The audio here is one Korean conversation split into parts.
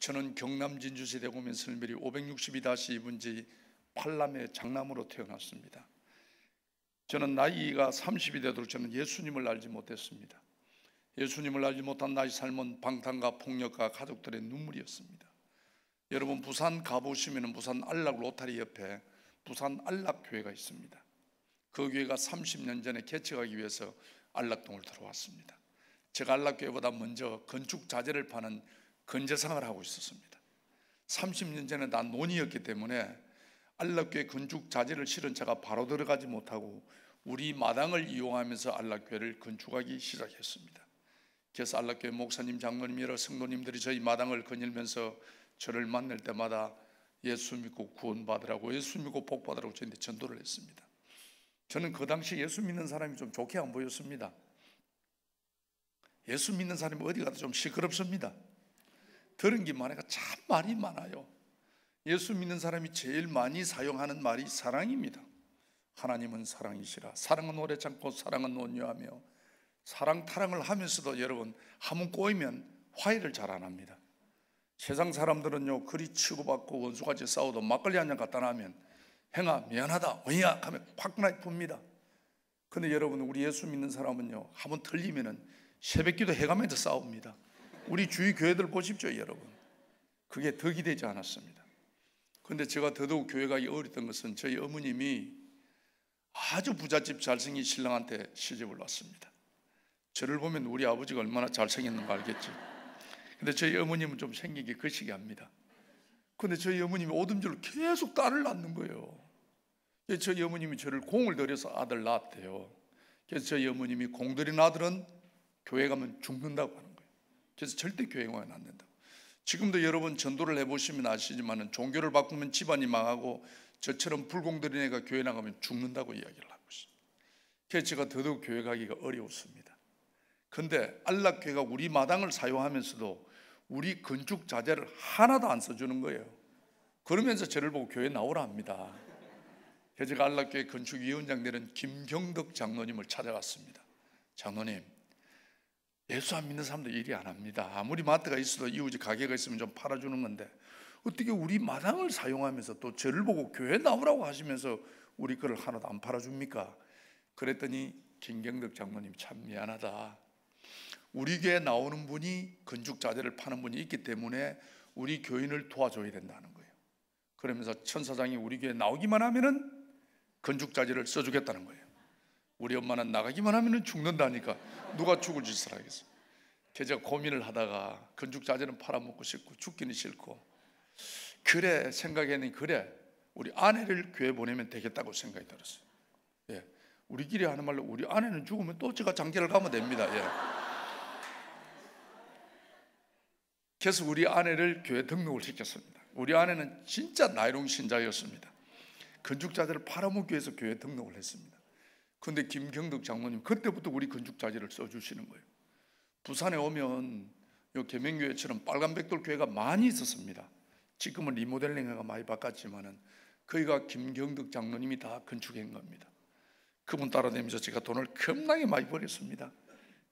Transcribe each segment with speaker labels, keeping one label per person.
Speaker 1: 저는 경남 진주시 대구면 설mer이 562-2분지 8남의 장남으로 태어났습니다. 저는 나이가 30이 되도록 저는 예수님을 알지 못했습니다. 예수님을 알지 못한 나의 삶은 방탕과 폭력과 가족들의 눈물이었습니다. 여러분, 부산 가보시면 부산 안락 로타리 옆에 부산 안락교회가 있습니다. 그 교회가 30년 전에 개척하기 위해서 안락동을 들어왔습니다. 제가 안락교회보다 먼저 건축 자재를 파는 건재상을 하고 있었습니다. 30년 전에 난 논이었기 때문에 안락교회 건축 자재를 실은 제가 바로 들어가지 못하고 우리 마당을 이용하면서 안락교회를 건축하기 시작했습니다. 그래서 안락교회 목사님, 장로님, 여러 성도님들이 저희 마당을 거닐면서 저를 만날 때마다 예수 믿고 구원받으라고, 예수 믿고 복받으라고 저한테 전도를 했습니다. 저는 그 당시 예수 믿는 사람이 좀 좋게 안 보였습니다. 예수 믿는 사람이 어디 가도 좀 시끄럽습니다. 들은 게 많으니까 참 말이 많아요. 예수 믿는 사람이 제일 많이 사용하는 말이 사랑입니다. 하나님은 사랑이시라. 사랑은 오래 참고 사랑은 온유하며. 사랑 타령을 하면서도 여러분, 한번 꼬이면 화해를 잘 안 합니다. 세상 사람들은요, 그리 치고받고 원수같이 싸워도 막걸리 한 잔 갖다 놔면 행아 미안하다 원이야 하면 화끈하게 풉니다. 근데 여러분, 우리 예수 믿는 사람은요, 한번 틀리면은 새벽기도 해가면서 싸웁니다. 우리 주위 교회들 보십시오 여러분. 그게 덕이 되지 않았습니다. 근데 제가 더더욱 교회가 어렸던 것은 저희 어머님이 아주 부잣집 잘생긴 신랑한테 시집을 왔습니다. 저를 보면 우리 아버지가 얼마나 잘생겼는가 알겠지. 근데 저희 어머님은 좀 생기기 거시기합니다. 근데 저희 어머님이 오줌질로 계속 딸을 낳는 거예요. 저희 어머님이 저를 공을 들여서 아들 낳았대요. 그래서 저희 어머님이 공들인 아들은 교회 가면 죽는다고 하는 거예요. 그래서 절대 교회 가면 안 된다고. 지금도 여러분 전도를 해보시면 아시지만 종교를 바꾸면 집안이 망하고 저처럼 불공들인 애가 교회 나가면 죽는다고 이야기를 하고 있습니다. 그래서 제가 더더욱 교회 가기가 어려웠습니다. 근데 안락교회가 우리 마당을 사용하면서도 우리 건축 자재를 하나도 안 써주는 거예요. 그러면서 저를 보고 교회 나오라 합니다. 그래서 제가 안락교회 건축위원장 되는 김경덕 장로님을 찾아갔습니다. 장로님, 예수 안 믿는 사람도 일이 안 합니다. 아무리 마트가 있어도 이웃이 가게가 있으면 좀 팔아주는 건데 어떻게 우리 마당을 사용하면서 또 저를 보고 교회 나오라고 하시면서 우리 거를 하나도 안 팔아줍니까? 그랬더니 김경덕 장로님, 참 미안하다. 우리 교회에 나오는 분이 건축 자재를 파는 분이 있기 때문에 우리 교인을 도와줘야 된다는 거예요. 그러면서 천사장이 우리 교회에 나오기만 하면은 건축 자재를 써주겠다는 거예요. 우리 엄마는 나가기만 하면은 죽는다니까 누가 죽을 짓을 하겠어. 그래서 제가 고민을 하다가 건축 자재는 팔아먹고 싶고 죽기는 싫고, 그래 생각했더니 그래 우리 아내를 교회 보내면 되겠다고 생각이 들었어요. 예, 우리끼리 하는 말로 우리 아내는 죽으면 또 제가 장계를 가면 됩니다. 예. 그래서 우리 아내를 교회 등록을 시켰습니다. 우리 아내는 진짜 나이롱 신자였습니다. 건축자재를 팔아먹기 위해서 교회 등록을 했습니다. 그런데 김경덕 장로님 그때부터 우리 건축자재를 써주시는 거예요. 부산에 오면 요 계명교회처럼 빨간백돌 교회가 많이 있었습니다. 지금은 리모델링해가 많이 바꿨지만은 거기가 김경덕 장로님이 다 건축한 겁니다. 그분 따라다니면서 제가 돈을 겁나게 많이 벌였습니다.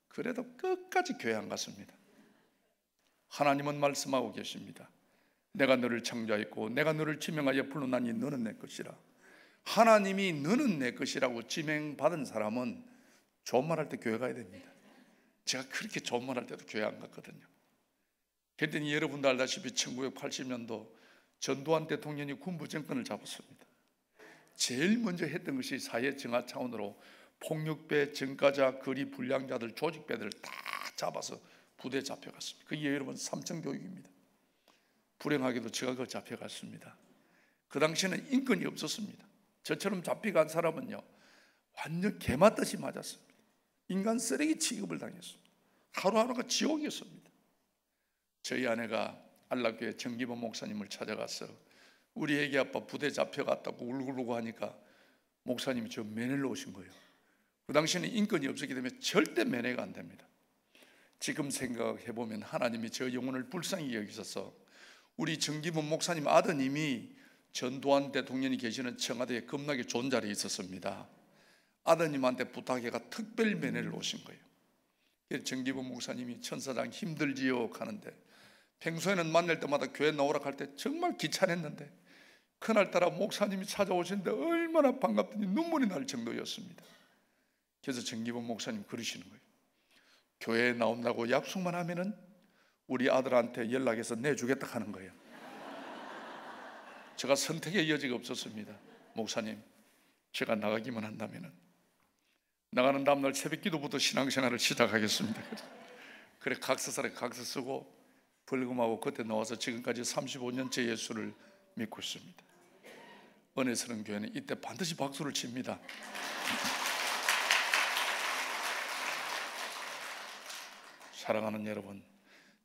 Speaker 1: 그래도 끝까지 교회 안 갔습니다. 하나님은 말씀하고 계십니다. 내가 너를 창조하였고 내가 너를 지명하여 불러나니 너는 내 것이라. 하나님이 너는 내 것이라고 지명받은 사람은 좋은 말 할 때 교회 가야 됩니다. 제가 그렇게 좋은 말 할 때도 교회 안 갔거든요. 그랬더니 여러분도 알다시피 1980년도 전두환 대통령이 군부 정권을 잡았습니다. 제일 먼저 했던 것이 사회 정화 차원으로 폭력배, 전과자, 거리 불량자들, 조직배들을 다 잡아서 부대에 잡혀갔습니다. 그게 여러분 삼청교육입니다. 불행하게도 제가 그 잡혀갔습니다. 그 당시에는 인권이 없었습니다. 저처럼 잡혀간 사람은요 완전 개맞듯이 맞았습니다. 인간 쓰레기 취급을 당했습니다. 하루하루가 지옥이었습니다. 저희 아내가 안락교회 정기범 목사님을 찾아가서 우리 애기 아빠 부대 잡혀갔다고 울고 하니까 목사님이 저 면회를 오신 거예요. 그 당시에는 인권이 없었기 때문에 절대 면회가 안 됩니다. 지금 생각해보면 하나님이 저 영혼을 불쌍히 여기셔서 우리 정기범 목사님 아드님이 전두환 대통령이 계시는 청와대에 겁나게 좋은 자리에 있었습니다. 아드님한테 부탁해가 특별 면회를 오신 거예요. 정기범 목사님이 천사장 힘들지요 하는데 평소에는 만날 때마다 교회 나오라 할 때 정말 귀찮았는데 그날따라 목사님이 찾아오시는데 얼마나 반갑더니 눈물이 날 정도였습니다. 그래서 정기범 목사님 그러시는 거예요. 교회에 나온다고 약속만 하면은 우리 아들한테 연락해서 내주겠다 하는 거예요. 제가 선택의 여지가 없었습니다. 목사님, 제가 나가기만 한다면은 나가는 다음날 새벽 기도부터 신앙생활을 시작하겠습니다. 그래 각서사에 각서 쓰고 벌금하고 그때 나와서 지금까지 35년째 예수를 믿고 있습니다. 은혜스러운 교회는 이때 반드시 박수를 칩니다. 사랑하는 여러분,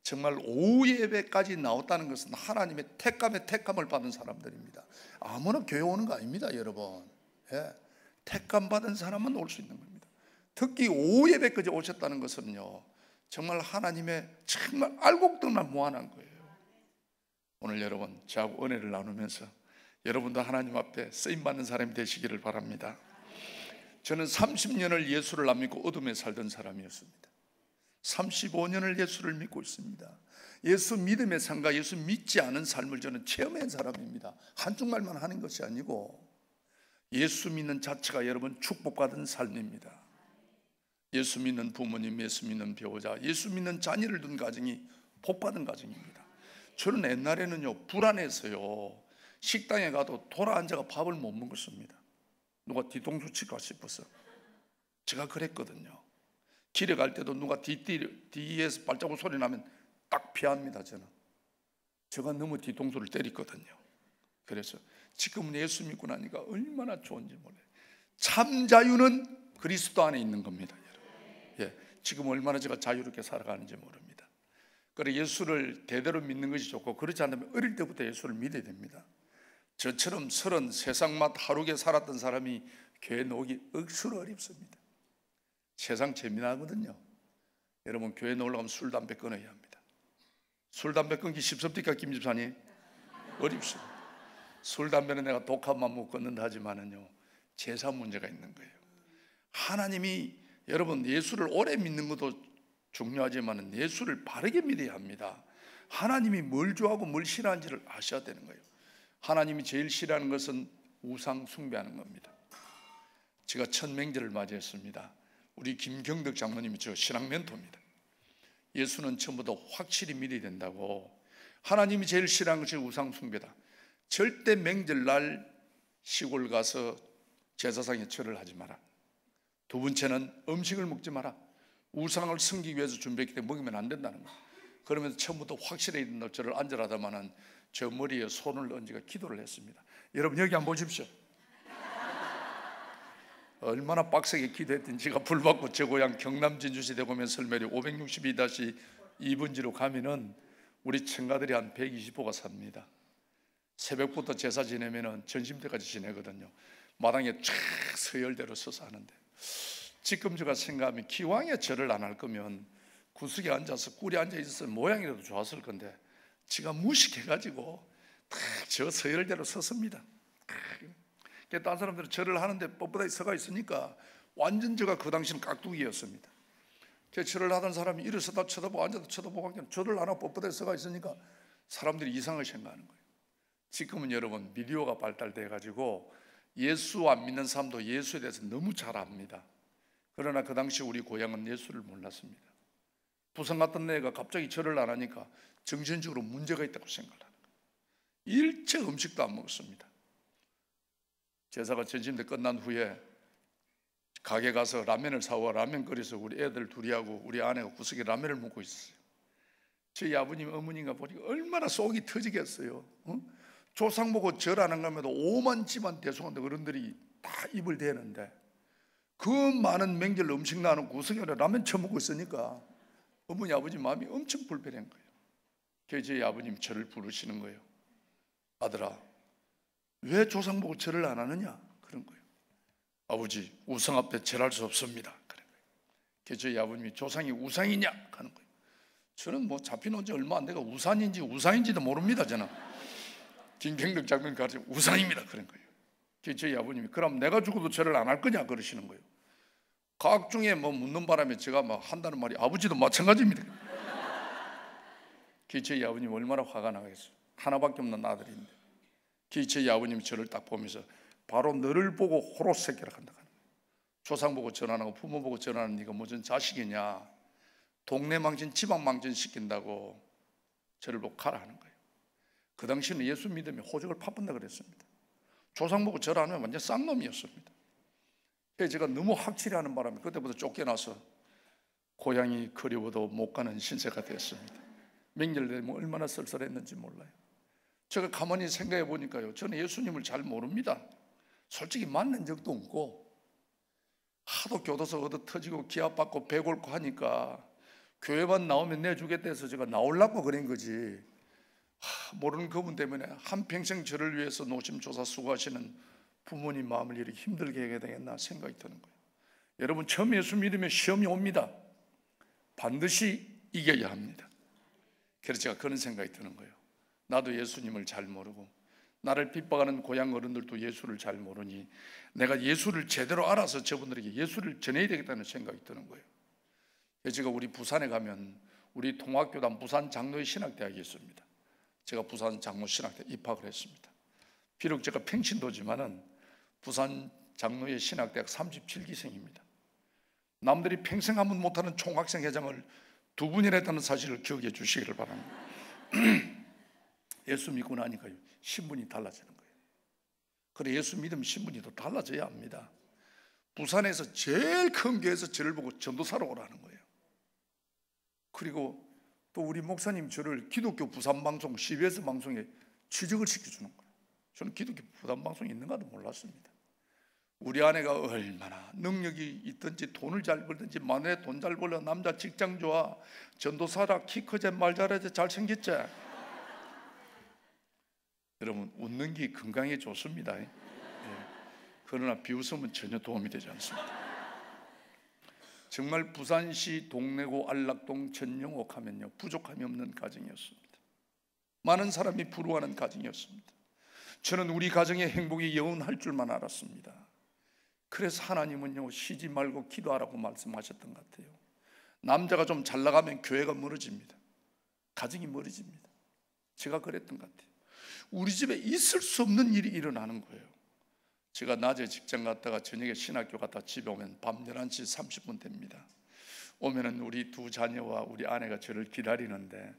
Speaker 1: 정말 오후 예배까지 나왔다는 것은 하나님의 택감을 받은 사람들입니다. 아무나 교회 오는 거 아닙니다, 여러분. 예. 택감 받은 사람만 올 수 있는 겁니다. 특히 오후 예배까지 오셨다는 것은요, 정말 하나님의 정말 알곡들만 모아놓은 거예요. 오늘 여러분 저하고 은혜를 나누면서 여러분도 하나님 앞에 쓰임받는 사람이 되시기를 바랍니다. 저는 30년을 예수를 안 믿고 어둠에 살던 사람이었습니다. 35년을 예수를 믿고 있습니다. 예수 믿음의 삶과 예수 믿지 않은 삶을 저는 체험한 사람입니다. 한쪽말만 하는 것이 아니고 예수 믿는 자체가 여러분 축복받은 삶입니다. 예수 믿는 부모님, 예수 믿는 배우자, 예수 믿는 자녀를 둔 가정이 복받은 가정입니다. 저는 옛날에는요 불안해서요 식당에 가도 돌아 앉아가 밥을 못 먹었습니다. 누가 뒤통수 칠까 싶어서. 제가 그랬거든요. 길에 갈 때도 누가 뒤에서 발자국 소리 나면 딱 피합니다. 저는 제가 너무 뒤통수를 때렸거든요. 그래서 지금은 예수 믿고 나니까 얼마나 좋은지 몰라요. 참 자유는 그리스도 안에 있는 겁니다, 여러분. 예, 지금 얼마나 제가 자유롭게 살아가는지 모릅니다. 그래 예수를 대대로 믿는 것이 좋고, 그렇지 않으면 어릴 때부터 예수를 믿어야 됩니다. 저처럼 33살 하루게 살았던 사람이 교회 나오기 억수로 어렵습니다. 세상 재미나거든요. 여러분 교회 놀러가면 술, 담배 끊어야 합니다. 술, 담배 끊기 쉽습니까, 김 집사님? 어렵습니다. 술, 담배는 내가 독합만 못 끊는다 하지만은요 제사 문제가 있는 거예요. 하나님이 여러분 예수를 오래 믿는 것도 중요하지만 예수를 바르게 믿어야 합니다. 하나님이 뭘 좋아하고 뭘 싫어하는지를 아셔야 되는 거예요. 하나님이 제일 싫어하는 것은 우상 숭배하는 겁니다. 제가 첫 명절을 맞이했습니다. 우리 김경덕 장로님이 저 신앙 멘토입니다. 예수는 처음부터 확실히 믿어야 된다고. 하나님이 제일 싫어하는 것이 우상 숭배다. 절대 명절날 시골 가서 제사상에 절을 하지 마라. 두 번째는 음식을 먹지 마라. 우상을 섬기기 위해서 준비했기 때문에 먹으면 안 된다는 거예요. 그러면서 처음부터 확실해야 된다고 저를 앉으라다마는 저 머리에 손을 얹어가 기도를 했습니다. 여러분 여기 한번 보십시오. 얼마나 빡세게 기도했든지가 불받고 제 고향 경남 진주시 대구면 설매리 562번지로 가면은 우리 청가들이 한 120호가 삽니다. 새벽부터 제사 지내면은 전심때까지 지내거든요. 마당에 쫙 서열대로 서서 하는데, 지금 제가 생각하면 기왕에 절을 안 할 거면 구석에 앉아서 꿀에 앉아 있었으면 모양이라도 좋았을 건데 제가 무식해가지고 딱 저 서열대로 섰습니다. 다른 사람들은 절을 하는데 뻣뻣하게 서가 있으니까 완전 제가 그 당시는 깍두기였습니다. 절을 하던 사람이 일어서다 쳐다보고 앉아도 쳐다보고 절을 안 하고 뻣뻣하게 서가 있으니까 사람들이 이상을 생각하는 거예요. 지금은 여러분 미디어가 발달돼가지고 예수 안 믿는 사람도 예수에 대해서 너무 잘 압니다. 그러나 그 당시 우리 고향은 예수를 몰랐습니다. 부산 같은 데가 갑자기 절을 안 하니까 정신적으로 문제가 있다고 생각하는 거예요. 일체 음식도 안 먹었습니다. 제사가 전심대 끝난 후에 가게 가서 라면을 사와 라면 끓여서 우리 애들 둘이하고 우리 아내가 구석에 라면을 먹고 있었어요. 저희 아버님 어머니가 보니까 얼마나 속이 터지겠어요. 조상 보고 절 안 한 것에도 5만 집안 대송한데 어른들이 다 입을 대는데 그 많은 명절 음식 나는 구석에 라면 처먹고 있으니까 어머니 아버지 마음이 엄청 불편한 거예요. 그래서 저희 아버님 저를 부르시는 거예요. 아들아, 왜 조상 보고 절을 안 하느냐? 그런 거예요. 아버지, 우상 앞에 절할 수 없습니다. 그런 거예요. 그래서 저희 아버님이 조상이 우상이냐? 하는 거예요. 저는 뭐 잡혀놓은 지 얼마 안 돼가 우상인지 우상인지도 모릅니다. 저는 김경덕 장로님 가르쳐 우상입니다. 그런 거예요. 그래서 저희 아버님이 그럼 내가 죽어도 절을 안 할 거냐? 그러시는 거예요. 각 중에 뭐 묻는 바람에 제가 막 한다는 말이 아버지도 마찬가지입니다. 저희 아버님 얼마나 화가 나겠어요. 하나밖에 없는 아들인데. 저희 아버님이 저를 딱 보면서 바로 너를 보고 호로 새끼라 한다. 조상 보고 전환하고 부모 보고 전환하는 네가 무슨 자식이냐. 동네 망신 지방 망신 시킨다고 저를 보고 가라 하는 거예요. 그 당시는 예수 믿으면 호적을 파본다 그랬습니다. 조상 보고 절하면 완전 쌍놈이었습니다. 그래서 제가 너무 확실히 하는 바람에 그때부터 쫓겨나서 고향이 그리워도 못 가는 신세가 됐습니다. 명절 되면 얼마나 썰썰했는지 몰라요. 제가 가만히 생각해 보니까요, 저는 예수님을 잘 모릅니다. 솔직히 만난 적도 없고 하도 교도소 얻어 터지고 기합받고 배 곪고 하니까 교회만 나오면 내주겠다 해서 제가 나오려고 그런 거지. 모르는 그분 때문에 한평생 저를 위해서 노심초사 수고하시는 부모님 마음을 이렇게 힘들게 해야 되겠나 생각이 드는 거예요. 여러분, 처음 예수 믿으면 시험이 옵니다. 반드시 이겨야 합니다. 그래서 제가 그런 생각이 드는 거예요. 나도 예수님을 잘 모르고 나를 핍박하는 고향 어른들도 예수를 잘 모르니 내가 예수를 제대로 알아서 저분들에게 예수를 전해야 되겠다는 생각이 드는 거예요. 그래서 제가 우리 부산에 가면 우리 통합교단 부산 장로의 신학대학이 있습니다. 제가 부산 장로 신학대 입학을 했습니다. 비록 제가 평신도지만은 부산 장로의 신학대학 37기생입니다. 남들이 평생 한번 못하는 총학생 회장을 2분이나 했다는 사실을 기억해 주시기를 바랍니다. 예수 믿고 나니까요, 신분이 달라지는 거예요. 그래, 예수 믿으면 신분이 더 달라져야 합니다. 부산에서 제일 큰 교회에서 저를 보고 전도사로 오라는 거예요. 그리고 또 우리 목사님 저를 기독교 부산방송 CBS 방송에 취직을 시켜주는 거예요. 저는 기독교 부산방송이 있는가도 몰랐습니다. 우리 아내가 얼마나 능력이 있든지 돈을 잘 벌든지 마누라 돈 잘 벌려, 남자 직장 좋아, 전도사라, 키 크지, 말 잘하지, 잘생겼지. 여러분, 웃는 게 건강에 좋습니다. 예. 그러나 비웃음은 전혀 도움이 되지 않습니다. 정말 부산시 동래구 안락동 전영옥 하면요, 부족함이 없는 가정이었습니다. 많은 사람이 부러워하는 가정이었습니다. 저는 우리 가정의 행복이 영원할 줄만 알았습니다. 그래서 하나님은요, 쉬지 말고 기도하라고 말씀하셨던 것 같아요. 남자가 좀 잘 나가면 교회가 멀어집니다. 가정이 멀어집니다. 제가 그랬던 것 같아요. 우리 집에 있을 수 없는 일이 일어나는 거예요. 제가 낮에 직장 갔다가 저녁에 신학교 갔다 집에 오면 밤 11시 30분 됩니다. 오면은 우리 2 자녀와 우리 아내가 저를 기다리는데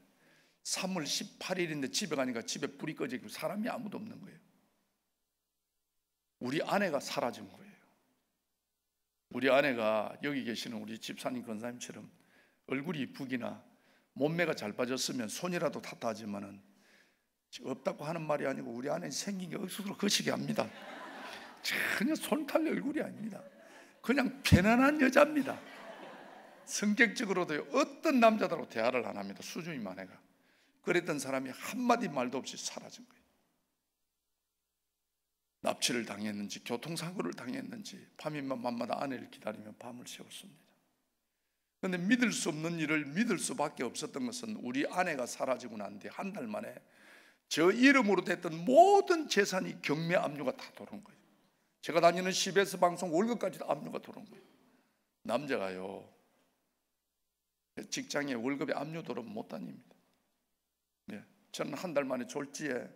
Speaker 1: 3월 18일인데 집에 가니까 집에 불이 꺼져 있고 사람이 아무도 없는 거예요. 우리 아내가 사라진 거예요. 우리 아내가 여기 계시는 우리 집사님 권사님처럼 얼굴이 이쁘기나 몸매가 잘 빠졌으면 손이라도 탔다 하지만은 없다고 하는 말이 아니고 우리 아내는 생긴 게 억수로 거시기 합니다. 전혀 손 탈 얼굴이 아닙니다. 그냥 편안한 여자입니다. 성격적으로도 어떤 남자들하고 대화를 안 합니다. 수준이 아내가. 그랬던 사람이 한마디 말도 없이 사라진 거예요. 납치를 당했는지 교통사고를 당했는지 밤이면 밤마다 아내를 기다리며 밤을 새웠습니다. 그런데 믿을 수 없는 일을 믿을 수밖에 없었던 것은 우리 아내가 사라지고 난 뒤 한 달 만에 저 이름으로 됐던 모든 재산이 경매 압류가 다 들어온 거예요. 제가 다니는 CBS 방송 월급까지 다 압류가 들어온 거예요. 남자가요, 직장에 월급에 압류 들어오면 못 다닙니다. 네, 저는 한 달 만에 졸지에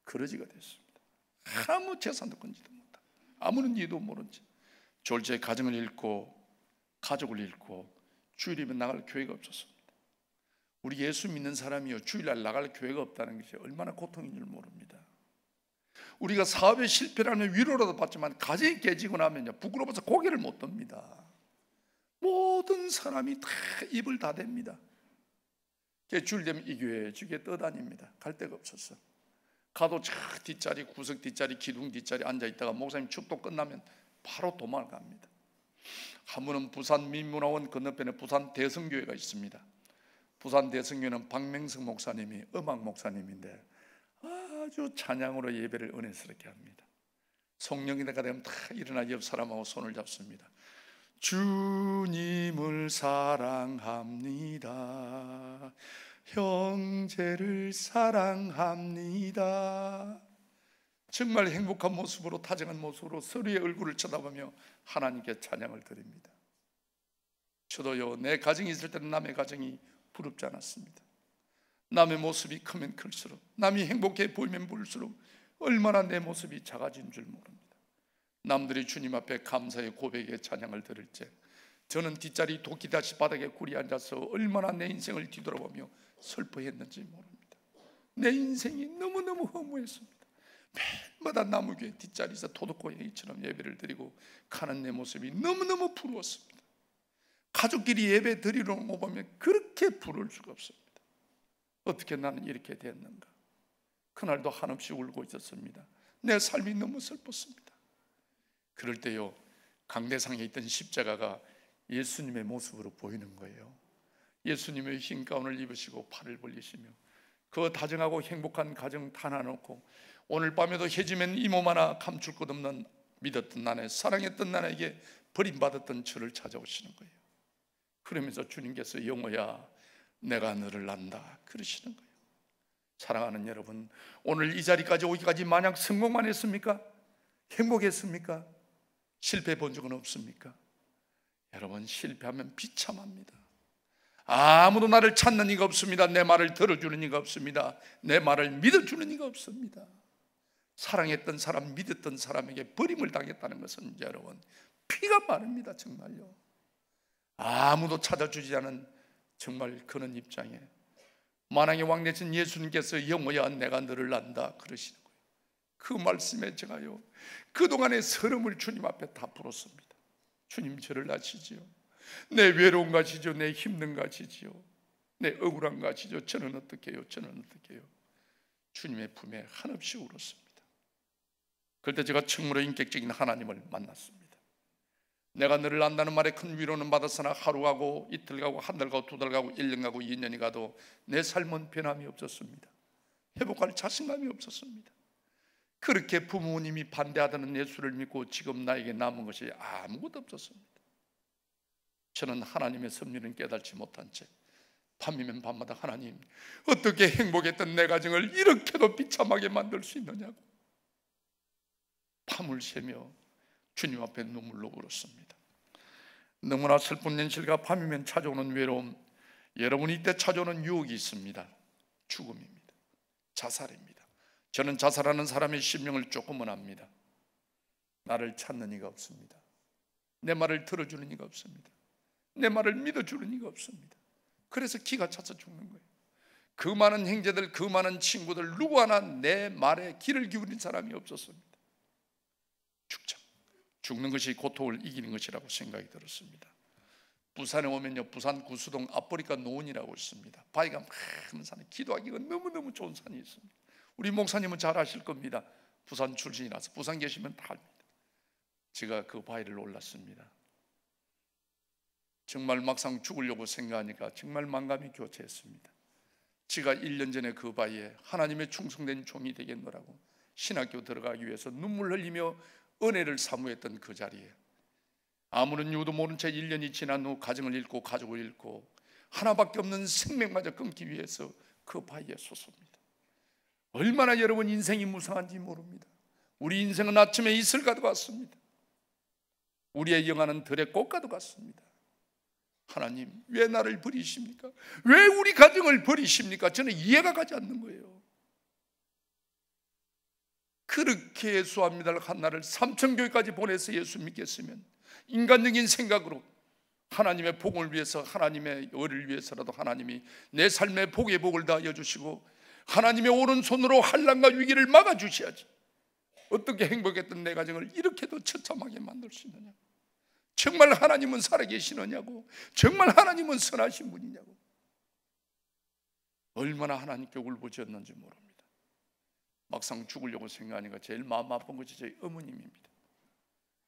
Speaker 1: 거러지가 됐습니다. 아무 재산도 건지도 못하고 아무런 이유도 모른 채 졸지에 가정을 잃고 가족을 잃고 주일이면 나갈 교회가 없었습니다. 우리 예수 믿는 사람이요, 주일날 나갈 교회가 없다는 것이 얼마나 고통인 줄 모릅니다. 우리가 사업에 실패하면 위로라도 받지만 가정이 깨지고 나면요, 부끄러워서 고개를 못 듭니다. 모든 사람이 다 입을 다 댑니다. 주일 되면 이 교회 저 교회 떠다닙니다. 갈 데가 없었어. 가도 저 뒷자리, 구석 뒷자리, 기둥 뒷자리 앉아있다가 목사님 축도 끝나면 바로 도망을 갑니다. 한 번은 부산 민문화원 건너편에 부산 대성교회가 있습니다. 부산 대성교회는 박명석 목사님이 음악 목사님인데 아주 찬양으로 예배를 은혜스럽게 합니다. 성령이 내가 되면 다 일어나 옆 사람하고 손을 잡습니다. 주님을 사랑합니다. 형제를 사랑합니다. 정말 행복한 모습으로, 다정한 모습으로 서로의 얼굴을 쳐다보며 하나님께 찬양을 드립니다. 저도요, 내 가정이 있을 때는 남의 가정이 부럽지 않았습니다. 남의 모습이 크면 클수록, 남이 행복해 보이면 보일수록 얼마나 내 모습이 작아진 줄 모릅니다. 남들이 주님 앞에 감사의 고백의 찬양을 들을 때 저는 뒷자리 도끼다시 바닥에 굴이 앉아서 얼마나 내 인생을 뒤돌아보며 슬퍼했는지 모릅니다. 내 인생이 너무너무 허무했습니다. 매일마다 나무교회 뒷자리에서 도둑고양이처럼 예배를 드리고 가는 내 모습이 너무너무 부러웠습니다. 가족끼리 예배 드리러 오면 그렇게 부러울 수가 없습니다. 어떻게 나는 이렇게 됐는가? 그날도 한없이 울고 있었습니다. 내 삶이 너무 슬펐습니다. 그럴 때요, 강대상에 있던 십자가가 예수님의 모습으로 보이는 거예요. 예수님의 흰 가운을 입으시고 팔을 벌리시며 그 다정하고 행복한 가정 다 나눠놓고 오늘 밤에도 해지면 이 몸 하나 감출 것 없는 믿었던 나네, 사랑했던 나에게 버림받았던 저를 찾아오시는 거예요. 그러면서 주님께서 영호야 내가 너를 안다 그러시는 거예요. 사랑하는 여러분, 오늘 이 자리까지 오기까지 만약 성공만 했습니까? 행복했습니까? 실패해 본 적은 없습니까? 여러분, 실패하면 비참합니다. 아무도 나를 찾는 이가 없습니다. 내 말을 들어주는 이가 없습니다. 내 말을 믿어주는 이가 없습니다. 사랑했던 사람, 믿었던 사람에게 버림을 당했다는 것은 여러분 피가 마릅니다. 정말요. 아무도 찾아주지 않은 정말 그런 입장에 만왕의 왕 되신 예수님께서 영호야 내가 너를 안다 그러시는 거예요. 그 말씀에 제가요 그동안의 서름을 주님 앞에 다 풀었습니다. 주님 저를 아시지요. 내 외로움과 아시죠. 내 힘든가 아시지요. 내 억울한가 아시죠. 저는 어떻게 해요? 저는 어떻게 해요? 주님의 품에 한없이 울었습니다. 그럴 때 제가 참으로 인격적인 하나님을 만났습니다. 내가 너를 안다는 말에 큰 위로는 받았으나 하루 가고 이틀 가고 한 달 가고 두 달 가고 1년 가고 2년이 가도 내 삶은 변함이 없었습니다. 회복할 자신감이 없었습니다. 그렇게 부모님이 반대하다는 예수를 믿고 지금 나에게 남은 것이 아무것도 없었습니다. 저는 하나님의 섭리는 깨닫지 못한 채 밤이면 밤마다 하나님 어떻게 행복했던 내 가정을 이렇게도 비참하게 만들 수 있느냐고 밤을 새며 주님 앞에 눈물로 울었습니다. 너무나 슬픈 현실과 밤이면 찾아오는 외로움, 여러분이 이때 찾아오는 유혹이 있습니다. 죽음입니다. 자살입니다. 저는 자살하는 사람의 심령을 조금은 압니다. 나를 찾는 이가 없습니다. 내 말을 들어주는 이가 없습니다. 내 말을 믿어주는 이가 없습니다. 그래서 기가 차서 죽는 거예요. 그 많은 형제들, 그 많은 친구들 누구 하나 내 말에 귀를 기울인 사람이 없었습니다. 죽는 것이 고통을 이기는 것이라고 생각이 들었습니다. 부산에 오면요, 부산 구수동 앞보리가 노원이라고 있습니다. 바위가 많은 산에 기도하기가 너무너무 좋은 산이 있습니다. 우리 목사님은 잘 아실 겁니다. 부산 출신이라서 부산 계시면 다 압니다. 제가 그 바위를 올랐습니다. 정말 막상 죽으려고 생각하니까 정말 만감이 교체했습니다. 제가 1년 전에 그 바위에 하나님의 충성된 종이 되겠노라고 신학교 들어가기 위해서 눈물 흘리며 은혜를 사모했던 그 자리에 아무런 이유도 모른 채 1년이 지난 후 가정을 잃고 가족을 잃고 하나밖에 없는 생명마저 끊기 위해서 그 바위에 섰습니다. 얼마나 여러분 인생이 무상한지 모릅니다. 우리 인생은 아침에 이슬과도 같습니다. 우리의 영혼은 들의 꽃과도 같습니다. 하나님 왜 나를 버리십니까? 왜 우리 가정을 버리십니까? 저는 이해가 가지 않는 거예요. 그렇게 예수합니다 한 날을 삼천교회까지 보내서 예수 믿겠으면 인간적인 생각으로 하나님의 복을 위해서 하나님의 의를 위해서라도 하나님이 내 삶의 복의 복을 다하여 주시고 하나님의 오른손으로 환난과 위기를 막아주셔야지 어떻게 행복했던 내 가정을 이렇게도 처참하게 만들 수 있느냐. 정말 하나님은 살아계시느냐고, 정말 하나님은 선하신 분이냐고. 얼마나 하나님께 울부짖었는지 모릅니다. 막상 죽으려고 생각하니까 제일 마음 아픈 것이 저희 어머님입니다.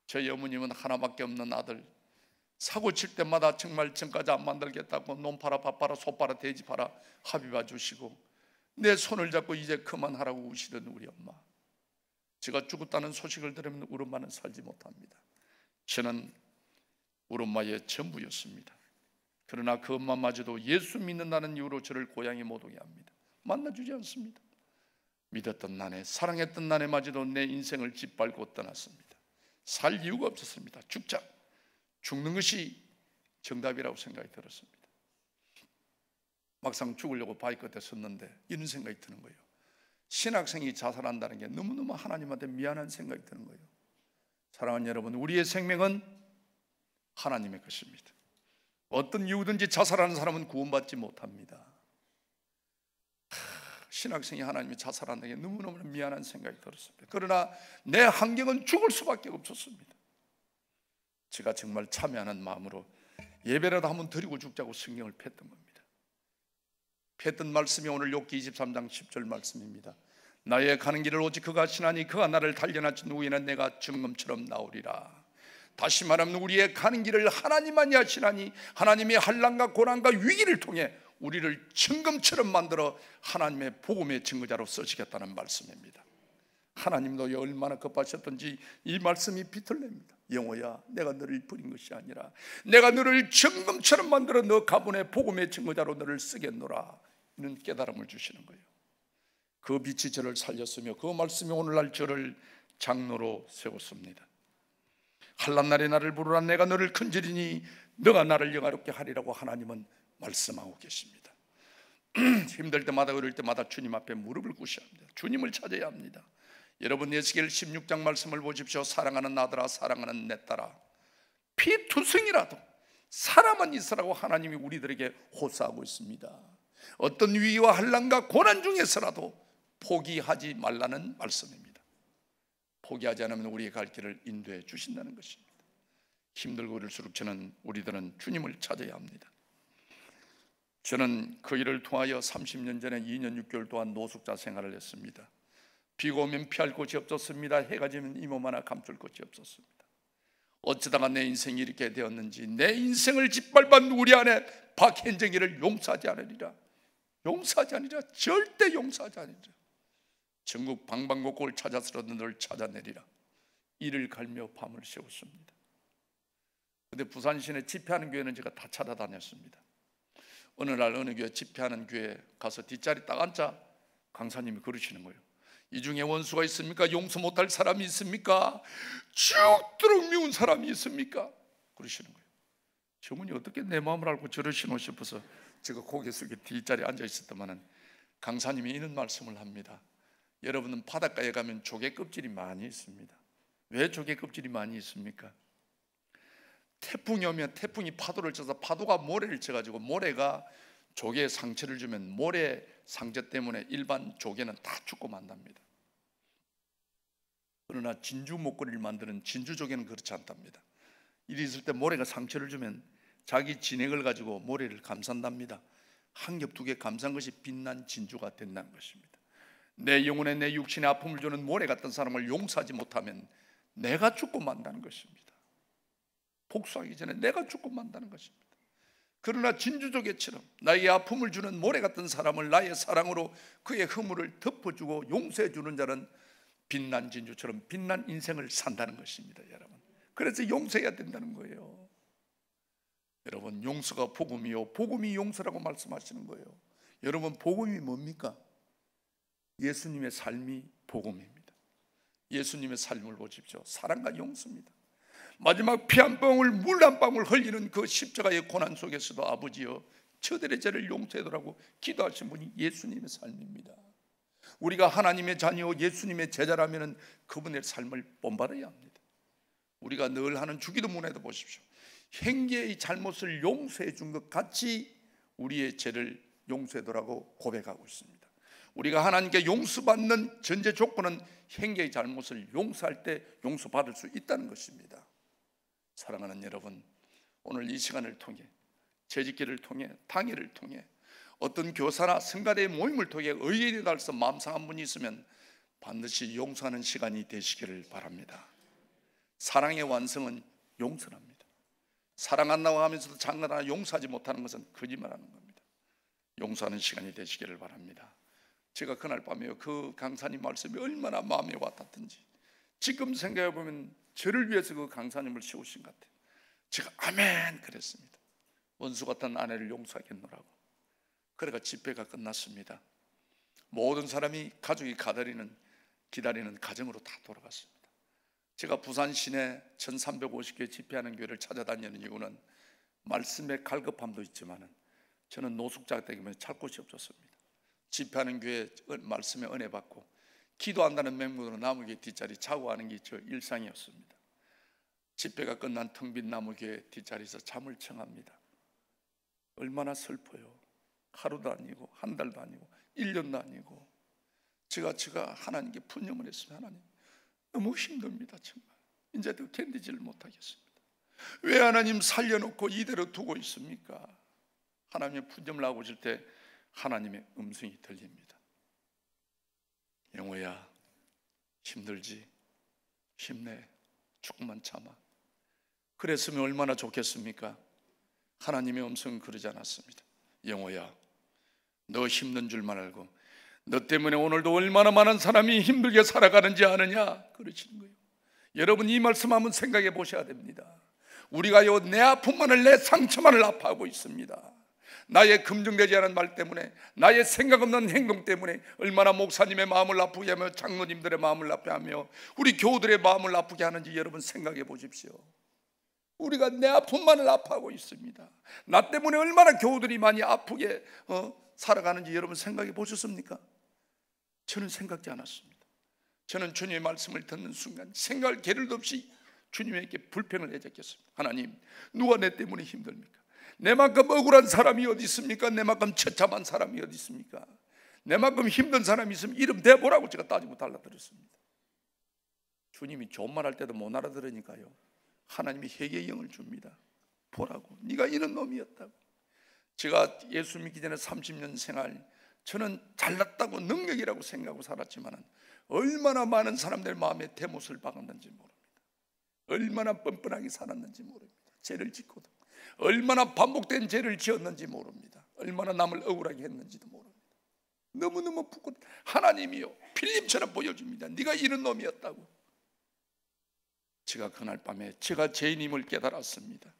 Speaker 1: 저희 어머님은 하나밖에 없는 아들, 사고 칠 때마다 정말 전까지 안 만들겠다고 놈 팔아 밥 팔아 소 팔아 돼지 팔아 합의 봐주시고 내 손을 잡고 이제 그만하라고 우시던 우리 엄마. 제가 죽었다는 소식을 들으면 우리 엄마는 살지 못합니다. 저는 우리 엄마의 전부였습니다. 그러나 그 엄마마저도 예수 믿는다는 이유로 저를 고향에 못 오게 합니다. 만나주지 않습니다. 믿었던 나네, 사랑했던 나네마저도 내 인생을 짓밟고 떠났습니다. 살 이유가 없었습니다. 죽자, 죽는 것이 정답이라고 생각이 들었습니다. 막상 죽으려고 바위 끝에 섰는데 이런 생각이 드는 거예요. 신학생이 자살한다는 게 너무너무 하나님한테 미안한 생각이 드는 거예요. 사랑하는 여러분, 우리의 생명은 하나님의 것입니다. 어떤 이유든지 자살하는 사람은 구원받지 못합니다. 신학생이 하나님이 자살한다는 게 너무너무 미안한 생각이 들었습니다. 그러나 내 환경은 죽을 수밖에 없었습니다. 제가 정말 참여하는 마음으로 예배라도 한번 드리고 죽자고 성경을 폈던 겁니다. 폈던 말씀이 오늘 욥기 23장 10절 말씀입니다. 나의 가는 길을 오직 그가 하시나니 그가 나를 단련하신 후에는 내가 증금처럼 나오리라. 다시 말하면 우리의 가는 길을 하나님만이 하시나니 하나님의 환난과 고난과 위기를 통해 우리를 증금처럼 만들어 하나님의 복음의 증거자로 쓰시겠다는 말씀입니다. 하나님도 얼마나 급하셨던지 이 말씀이 비틀립니다. 영호야, 내가 너를 버린 것이 아니라 내가 너를 증금처럼 만들어 너 가문의 복음의 증거자로 너를 쓰겠노라. 이런 깨달음을 주시는 거예요. 그 빛이 저를 살렸으며 그 말씀이 오늘날 저를 장로로 세웠습니다. 환난 날에 나를 부르라. 내가 너를 큰절이니 너가 나를 영화롭게 하리라고 하나님은 말씀하고 계십니다. 힘들 때마다 어릴 때마다 주님 앞에 무릎을 꿇으셔야 합니다. 주님을 찾아야 합니다. 여러분 에스겔 16장 말씀을 보십시오. 사랑하는 아들아, 사랑하는 내 딸아, 피투성이라도 사람은 있으라고 하나님이 우리들에게 호소하고 있습니다. 어떤 위기와 환난과 고난 중에서라도 포기하지 말라는 말씀입니다. 포기하지 않으면 우리의 갈 길을 인도해 주신다는 것입니다. 힘들고 어릴수록 우리들은 주님을 찾아야 합니다. 저는 그 일을 통하여 30년 전에 2년 6개월 동안 노숙자 생활을 했습니다. 비가 오면 피할 곳이 없었습니다. 해가 지면 이 몸 하나 감출 곳이 없었습니다. 어쩌다가 내 인생이 이렇게 되었는지, 내 인생을 짓밟은 우리 안에 박현정이를 용서하지 않으리라. 용서하지 않으리라. 절대 용서하지 않으리라. 전국 방방곡곡을 찾아서라도 너를 찾아내리라. 이를 갈며 밤을 새웠습니다. 그런데 부산 시내 집회하는 교회는 제가 다 찾아다녔습니다. 어느 날 어느 교회 집회하는 교회에 가서 뒷자리 딱 앉자 강사님이 그러시는 거예요. 이 중에 원수가 있습니까? 용서 못할 사람이 있습니까? 죽도록 미운 사람이 있습니까? 그러시는 거예요. 저분이 어떻게 내 마음을 알고 저러시노 싶어서 제가 고개 숙여 뒷자리에 앉아 있었더만은 강사님이 이런 말씀을 합니다. 여러분은 바닷가에 가면 조개 껍질이 많이 있습니다. 왜 조개 껍질이 많이 있습니까? 태풍이 오면 태풍이 파도를 쳐서 파도가 모래를 쳐가지고 모래가 조개에 상처를 주면 모래 상처 때문에 일반 조개는 다 죽고 만답니다. 그러나 진주 목걸이를 만드는 진주 조개는 그렇지 않답니다. 일이 있을 때 모래가 상처를 주면 자기 진액을 가지고 모래를 감싼답니다. 한 겹 두 개 감싼 것이 빛난 진주가 된다는 것입니다. 내 영혼에 내 육신에 아픔을 주는 모래 같은 사람을 용서하지 못하면 내가 죽고 만다는 것입니다. 복수하기 전에 내가 죽고 만다는 것입니다. 그러나 진주조개처럼 나에게 아픔을 주는 모래 같은 사람을 나의 사랑으로 그의 허물을 덮어주고 용서해 주는 자는 빛난 진주처럼 빛난 인생을 산다는 것입니다. 여러분, 그래서 용서해야 된다는 거예요. 여러분, 용서가 복음이요 복음이 용서라고 말씀하시는 거예요. 여러분, 복음이 뭡니까? 예수님의 삶이 복음입니다. 예수님의 삶을 보십시오. 사랑과 용서입니다. 마지막 피 한 방울 물 한 방울 흘리는 그 십자가의 고난 속에서도 아버지여 저들의 죄를 용서해달라고 기도하신 분이 예수님의 삶입니다. 우리가 하나님의 자녀 예수님의 제자라면 그분의 삶을 본받아야 합니다. 우리가 늘 하는 주기도문에도 보십시오. 형제의 잘못을 용서해 준 것 같이 우리의 죄를 용서해달라고 고백하고 있습니다. 우리가 하나님께 용서받는 전제 조건은 형제의 잘못을 용서할 때 용서받을 수 있다는 것입니다. 사랑하는 여러분, 오늘 이 시간을 통해 재직기를 통해 당회를 통해 어떤 교사나 성가대의 모임을 통해 의인에 달서 마음 상한 분이 있으면 반드시 용서하는 시간이 되시기를 바랍니다. 사랑의 완성은 용서랍니다. 사랑한다고 하면서도 장난하나 용서하지 못하는 것은 거짓말하는 겁니다. 용서하는 시간이 되시기를 바랍니다. 제가 그날 밤에 그 강사님 말씀이 얼마나 마음에 와닿던지 지금 생각해보면 저를 위해서 그 강사님을 세우신 것 같아요. 제가 아멘 그랬습니다. 원수 같은 아내를 용서하겠노라고. 그래가 집회가 끝났습니다. 모든 사람이 가족이 기다리는 가정으로 다 돌아갔습니다. 제가 부산 시내 1350개 집회하는 교회를 찾아다니는 이유는 말씀의 갈급함도 있지만 저는 노숙자 때문에 잘 곳이 없었습니다. 집회하는 교회 말씀에 은혜 받고 기도한다는 맹목으로 나무 교회 뒷자리 자고 하는 게 저 일상이었습니다. 집회가 끝난 텅 빈 나무 교회 뒷자리에서 잠을 청합니다. 얼마나 슬퍼요. 하루도 아니고 한 달도 아니고 1년도 아니고 제가 하나님께 분념을 했습니다. 하나님, 너무 힘듭니다. 정말 이제 더 견디지를 못하겠습니다. 왜 하나님 살려놓고 이대로 두고 있습니까? 하나님의 분념을 하고 있을 때 하나님의 음성이 들립니다. 영호야, 힘들지? 힘내. 조금만 참아. 그랬으면 얼마나 좋겠습니까? 하나님의 음성은 그러지 않았습니다. 영호야, 너 힘든 줄만 알고 너 때문에 오늘도 얼마나 많은 사람이 힘들게 살아가는지 아느냐? 그러시는 거예요. 여러분, 이 말씀 한번 생각해 보셔야 됩니다. 우리가요, 내 아픔만을, 내 상처만을 아파하고 있습니다. 나의 긍정되지 않은 말 때문에, 나의 생각 없는 행동 때문에 얼마나 목사님의 마음을 아프게 하며 장로님들의 마음을 아프게 하며 우리 교우들의 마음을 아프게 하는지 여러분 생각해 보십시오. 우리가 내 아픔만을 아파하고 있습니다. 나 때문에 얼마나 교우들이 많이 아프게 살아가는지 여러분 생각해 보셨습니까? 저는 생각지 않았습니다. 저는 주님의 말씀을 듣는 순간 생각할 겨를도 없이 주님에게 불평을 해졌겠습니다. 하나님, 누가 내 때문에 힘듭니까? 내만큼 억울한 사람이 어디 있습니까? 내만큼 처참한 사람이 어디 있습니까? 내만큼 힘든 사람이 있으면 이름 대보라고 제가 따지고 달라드렸습니다. 주님이 좋은 말 할 때도 못 알아들으니까요, 하나님이 회개의 영을 줍니다. 보라고, 네가 이런 놈이었다고. 제가 예수 믿기 전에 30년 생활, 저는 잘났다고 능력이라고 생각하고 살았지만 얼마나 많은 사람들 마음에 대못을 박았는지 모릅니다. 얼마나 뻔뻔하게 살았는지 모릅니다. 죄를 짓고도 얼마나 반복된 죄를 지었는지 모릅니다. 얼마나 남을 억울하게 했는지도 모릅니다. 너무너무 부끄러워. 하나님이요, 필름처럼 보여줍니다. 네가 이런 놈이었다고. 제가 그날 밤에 제가 죄인임을 깨달았습니다.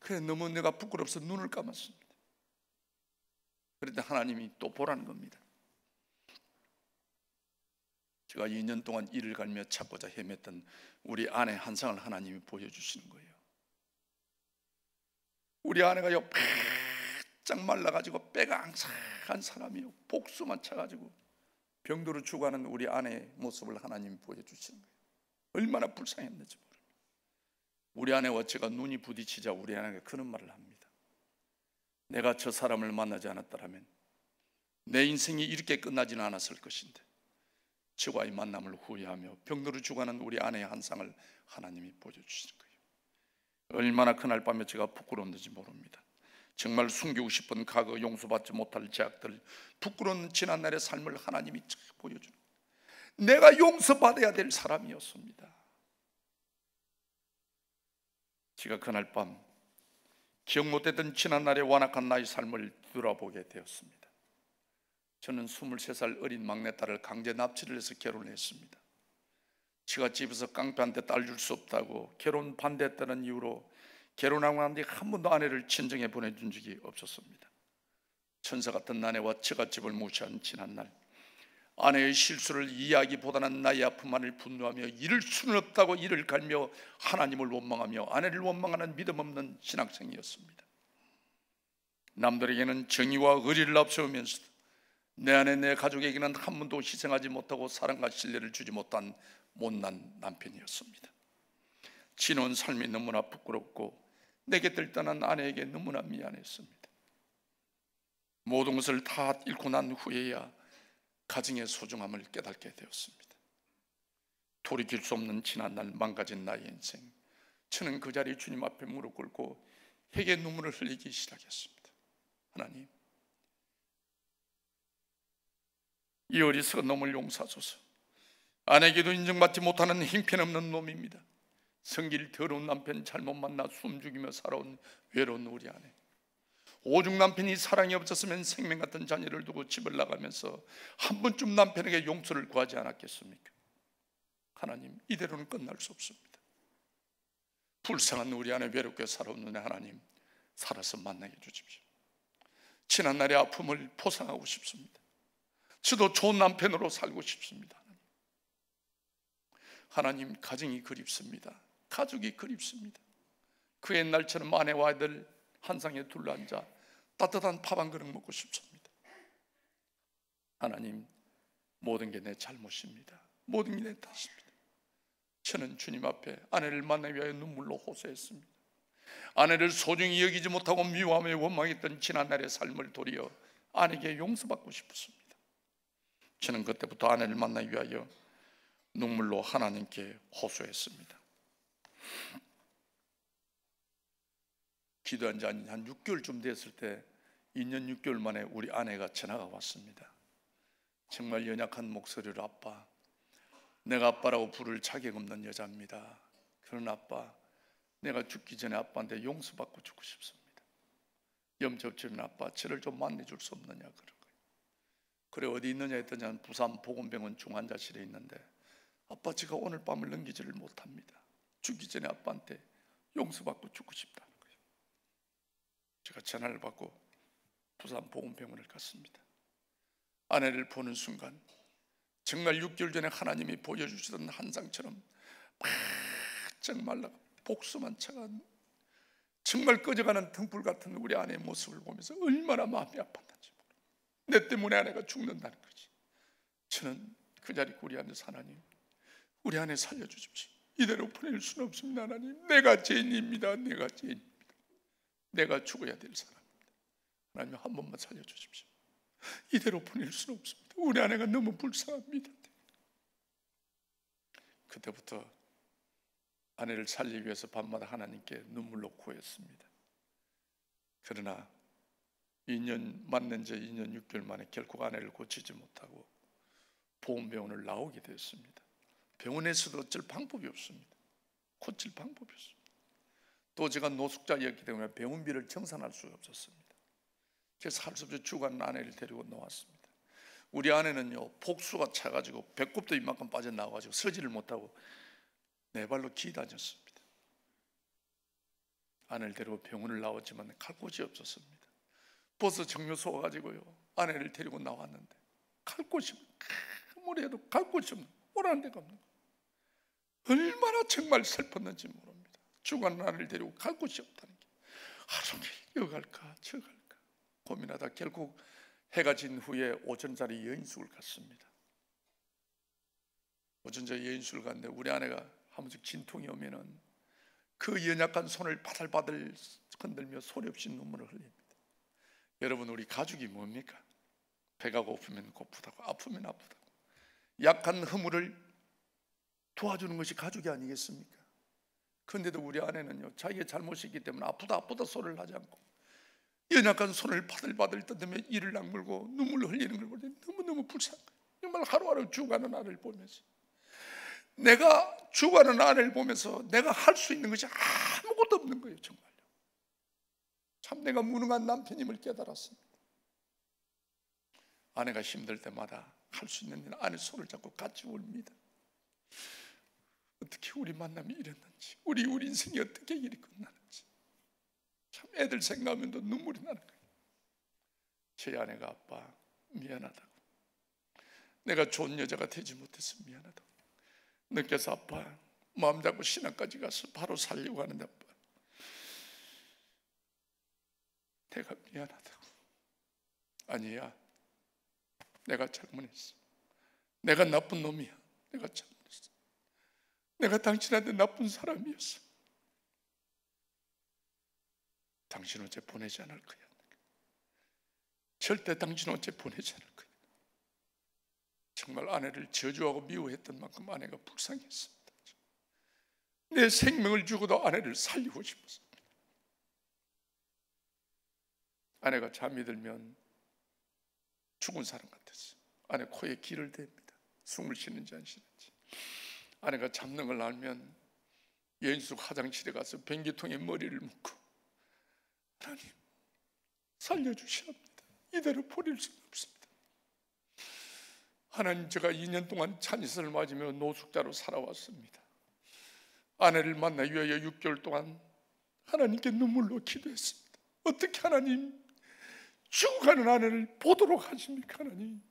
Speaker 1: 그래, 너무 내가 부끄러워서 눈을 감았습니다. 그런데 하나님이 또 보라는 겁니다. 제가 2년 동안 이를 갈며 찾고자 헤맸던 우리 아내 한상을 하나님이 보여주시는 거예요. 우리 아내가요, 바짝 말라가지고 빼가 앙상한 사람이요, 복수만 차가지고 병도로 죽어가는 우리 아내의 모습을 하나님이 보여주시는 거예요. 얼마나 불쌍했는지 모릅니다. 우리 아내와 제가 눈이 부딪히자 우리 아내가 그런 말을 합니다. 내가 저 사람을 만나지 않았더라면 내 인생이 이렇게 끝나지는 않았을 것인데, 저와의 만남을 후회하며 병도로 죽어가는 우리 아내의 한상을 하나님이 보여주시는 거예요. 얼마나 그날 밤에 제가 부끄러웠는지 모릅니다. 정말 숨기고 싶은 과거, 용서받지 못할 죄악들, 부끄러운 지난날의 삶을 하나님이 보여주는 거예요. 내가 용서받아야 될 사람이었습니다. 제가 그날 밤 기억 못했던 지난날의 완악한 나의 삶을 뒤돌아보게 되었습니다. 저는 23살 어린 막내딸을 강제 납치를 해서 결혼을 했습니다. 제가 집에서 깡패한테 딸 줄 수 없다고 결혼 반대했다는 이유로 결혼하고 난 뒤 한 번도 아내를 친정에 보내준 적이 없었습니다. 천사 같은 아내와 처갓집을 무시한 지난날, 아내의 실수를 이해하기보다는 나의 아픔만을 분노하며 이럴 수는 없다고 이를 갈며 하나님을 원망하며 아내를 원망하는 믿음 없는 신학생이었습니다. 남들에게는 정의와 의리를 앞세우면서도 내 아내, 내 가족에게는 한 번도 희생하지 못하고 사랑과 신뢰를 주지 못한 못난 남편이었습니다. 지놓은 삶이 너무나 부끄럽고 내 곁을 떠난 아내에게 너무나 미안했습니다. 모든 것을 다 잃고 난 후에야 가정의 소중함을 깨닫게 되었습니다. 돌이킬 수 없는 지난날 망가진 나의 인생, 저는 그 자리에 주님 앞에 무릎 꿇고 회개의 눈물을 흘리기 시작했습니다. 하나님, 이 어리석은 놈을 용서하소서. 아내에게도 인정받지 못하는 형편없는 놈입니다. 성질 더러운 남편 잘못 만나 숨죽이며 살아온 외로운 우리 아내, 오죽 남편이 사랑이 없었으면 생명 같은 자녀를 두고 집을 나가면서 한 번쯤 남편에게 용서를 구하지 않았겠습니까? 하나님, 이대로는 끝날 수 없습니다. 불쌍한 우리 아내 외롭게 살아오는 하나님, 살아서 만나게 해주십시오. 지난날의 아픔을 보상하고 싶습니다. 저도 좋은 남편으로 살고 싶습니다. 하나님, 가정이 그립습니다. 가족이 그립습니다. 그 옛날처럼 아내와 아들 한상에 둘러앉아 따뜻한 밥 한 그릇 먹고 싶습니다. 하나님, 모든 게 내 잘못입니다. 모든 게 내 탓입니다. 저는 주님 앞에 아내를 만나기 위하여 눈물로 호소했습니다. 아내를 소중히 여기지 못하고 미워하며 원망했던 지난날의 삶을 도리어 아내에게 용서받고 싶었습니다. 저는 그때부터 아내를 만나기 위하여 눈물로 하나님께 호소했습니다. 기도한 지 한 6개월쯤 됐을 때 2년 6개월 만에 우리 아내가 전화가 왔습니다. 정말 연약한 목소리로, 아빠, 내가 아빠라고 부를 자격 없는 여자입니다. 그런 아빠, 내가 죽기 전에 아빠한테 용서받고 죽고 싶습니다. 염려없는 아빠, 저를 좀 만나줄 수 없느냐 그런 거예요. 그래, 어디 있느냐 했더니 부산 보건병원 중환자실에 있는데, 아빠, 제가 오늘 밤을 넘기지를 못합니다. 죽기 전에 아빠한테 용서받고 죽고 싶다는 거예요. 제가 전화를 받고 부산 보건병원을 갔습니다. 아내를 보는 순간 정말 6개월 전에 하나님이 보여주시던 한상처럼 바짝 말라 복수만 차간 정말 꺼져가는 등불 같은 우리 아내의 모습을 보면서 얼마나 마음이 아팠는지 모릅니다. 내 때문에 아내가 죽는다는 거지. 저는 그 자리 우리 안에서, 하나님, 우리 아내 살려주십시오. 이대로 보낼 수는 없습니다. 하나님, 내가 죄인입니다. 내가 죄인입니다. 내가 죽어야 될 사람입니다. 하나님, 한 번만 살려주십시오. 이대로 보낼 수는 없습니다. 우리 아내가 너무 불쌍합니다. 그때부터 아내를 살리기 위해서 밤마다 하나님께 눈물로 구했습니다. 그러나 2년 만난 지 2년 6개월 만에 결국 아내를 고치지 못하고 보건병원을 나오게 되었습니다. 병원에서도 어쩔 방법이 없습니다. 고칠 방법이 없습니다. 또 제가 노숙자였기 때문에 병원비를 정산할 수가 없었습니다. 그래서 할 수 없이 죽어가는 아내를 데리고 나왔습니다. 우리 아내는요, 복수가 차가지고 배꼽도 이만큼 빠져나와가지고 서지를 못하고 네 발로 기다녔습니다. 아내를 데리고 병원을 나왔지만 갈 곳이 없었습니다. 버스 정류소 와가지고요, 아내를 데리고 나왔는데 갈 곳이 아무리 해도 갈 곳이 없는, 오라는 데가 없는 거예요. 얼마나 정말 슬펐는지 모릅니다. 죽어가는 아내를 데리고 갈 곳이 없다는 게, 하루 종일 여기 갈까 저 갈까 고민하다 결국 해가 진 후에 오전자리 여인숙을 갔습니다. 오전자리 여인숙을 갔는데 우리 아내가 한 번씩 진통이 오면은 그 연약한 손을 바들바들 흔들며 소리 없이 눈물을 흘립니다. 여러분, 우리 가죽이 뭡니까? 배가 고프면 고프다고, 아프면 아프다고, 약한 허물을 도와주는 것이 가죽이 아니겠습니까? 그런데도 우리 아내는요, 자기의 잘못이 있기 때문에 아프다 아프다 소리를 하지 않고 연약한 손을 바들바들 떠들며 이를 악물고 눈물 흘리는 걸 보니 너무너무 불쌍해요. 정말 하루하루 죽어가는 아내를 보면서, 내가 죽어가는 아내를 보면서 내가 할 수 있는 것이 아무것도 없는 거예요. 정말요. 참 내가 무능한 남편임을 깨달았습니다. 아내가 힘들 때마다 할 수 있는 일, 아내 손을 잡고 같이 울입니다. 어떻게 우리 만남이 이랬는지, 우리 인생이 어떻게 일이 끝나는지 참 애들 생각하면도 눈물이 나는 거예요. 제 아내가, 아빠 미안하다고, 내가 좋은 여자가 되지 못해서 미안하다고, 느껴서 아빠 마음 잡고 신앙까지 가서 바로 살려고 하는데 아빠 내가 미안하다고. 아니야, 내가 잘못했어. 내가 나쁜 놈이야. 내가 잘못했어. 내가 당신한테 나쁜 사람이었어. 당신 어째 보내지 않을 거야. 절대 당신 어째 보내지 않을 거야. 정말 아내를 저주하고 미워했던 만큼 아내가 불쌍했습니다. 내 생명을 주고도 아내를 살리고 싶었습니다. 아내가 잠이 들면 죽은 사람 같았어요. 아내 코에 기를 댑니다. 숨을 쉬는지 안 쉬는지. 아내가 잡는 걸 알면 여인숙 화장실에 가서 변기통에 머리를 묶고, 하나님 살려주셔야 합니다. 이대로 버릴 수는 없습니다. 하나님, 제가 2년 동안 찬이슬을 맞으며 노숙자로 살아왔습니다. 아내를 만나기 위하여 6개월 동안 하나님께 눈물로 기도했습니다. 어떻게 하나님 죽어가는 아내를 보도록 하십니까? 하나님,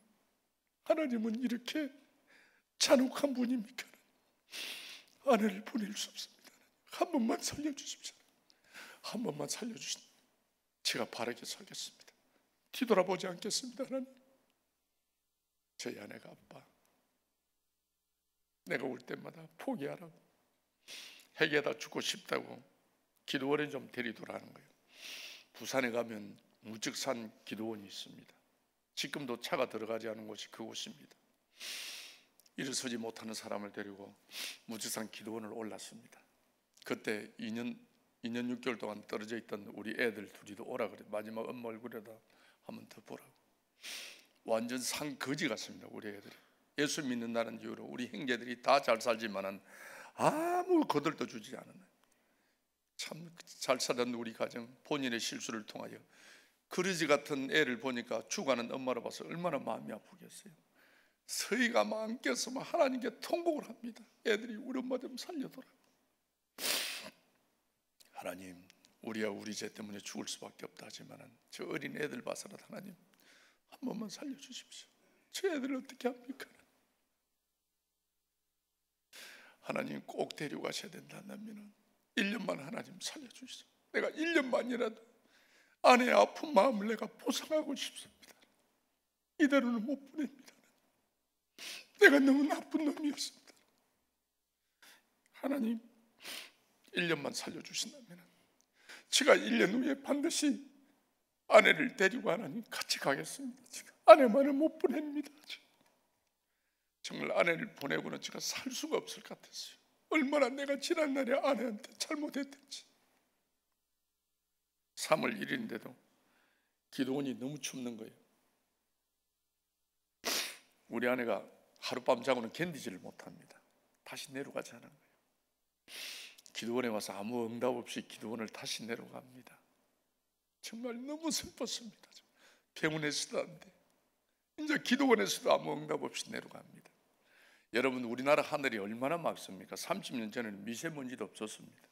Speaker 1: 하나님은 이렇게 잔혹한 분입니까? 아내를 보낼 수 없습니다. 한 번만 살려주십시오. 한 번만 살려주십시오. 제가 바르게 살겠습니다. 뒤돌아보지 않겠습니다. 하나님, 저희 아내가 아빠, 내가 올 때마다 포기하라고, 핵에다 죽고 싶다고 기도원에 좀 데리더라는 거예요. 부산에 가면 무직산 기도원이 있습니다. 지금도 차가 들어가지 않은 곳이 그곳입니다. 일어서지 못하는 사람을 데리고 무직산 기도원을 올랐습니다. 그때 2년 6개월 동안 떨어져 있던 우리 애들 둘이도 오라 그래. 마지막 엄마 얼굴에다 한번 더 보라고. 완전 상거지 같습니다. 우리 애들이 예수 믿는다는 이유로 우리 형제들이 다 잘 살지만은 아무 거들떠 주지 않은, 참 잘 살던 우리 가정, 본인의 실수를 통하여 그러지 같은 애를 보니까 죽어가는 엄마를 봐서 얼마나 마음이 아프겠어요. 서희가 마음 껴서 하나님께 통곡을 합니다. 애들이 우리 엄마 좀 살려둬라. 하나님, 우리야 우리 죄 때문에 죽을 수밖에 없다 하지만은 저 어린 애들 봐서라도 하나님 한 번만 살려주십시오. 저 애들을 어떻게 합니까? 하나님 꼭 데리고 가셔야 된다면 1년만 하나님 살려주시오. 내가 1년만이라도 아내의 아픈 마음을 내가 보상하고 싶습니다. 이대로는 못 보냅니다. 내가 너무 나쁜 놈이었습니다. 하나님 1년만 살려주신다면 제가 1년 후에 반드시 아내를 데리고 하나님 같이 가겠습니다. 제가 아내만을 못 보냅니다. 정말 아내를 보내고는 제가 살 수가 없을 것 같았어요. 얼마나 내가 지난날에 아내한테 잘못했든지. 3월 1일인데도 기도원이 너무 춥는 거예요. 우리 아내가 하룻밤 자고는 견디지를 못합니다. 다시 내려가자는 거예요. 기도원에 와서 아무 응답 없이 기도원을 다시 내려갑니다. 정말 너무 슬펐습니다. 병원에서도 안 돼. 이제 기도원에서도 아무 응답 없이 내려갑니다. 여러분, 우리나라 하늘이 얼마나 맑습니까? 30년 전에는 미세먼지도 없었습니다.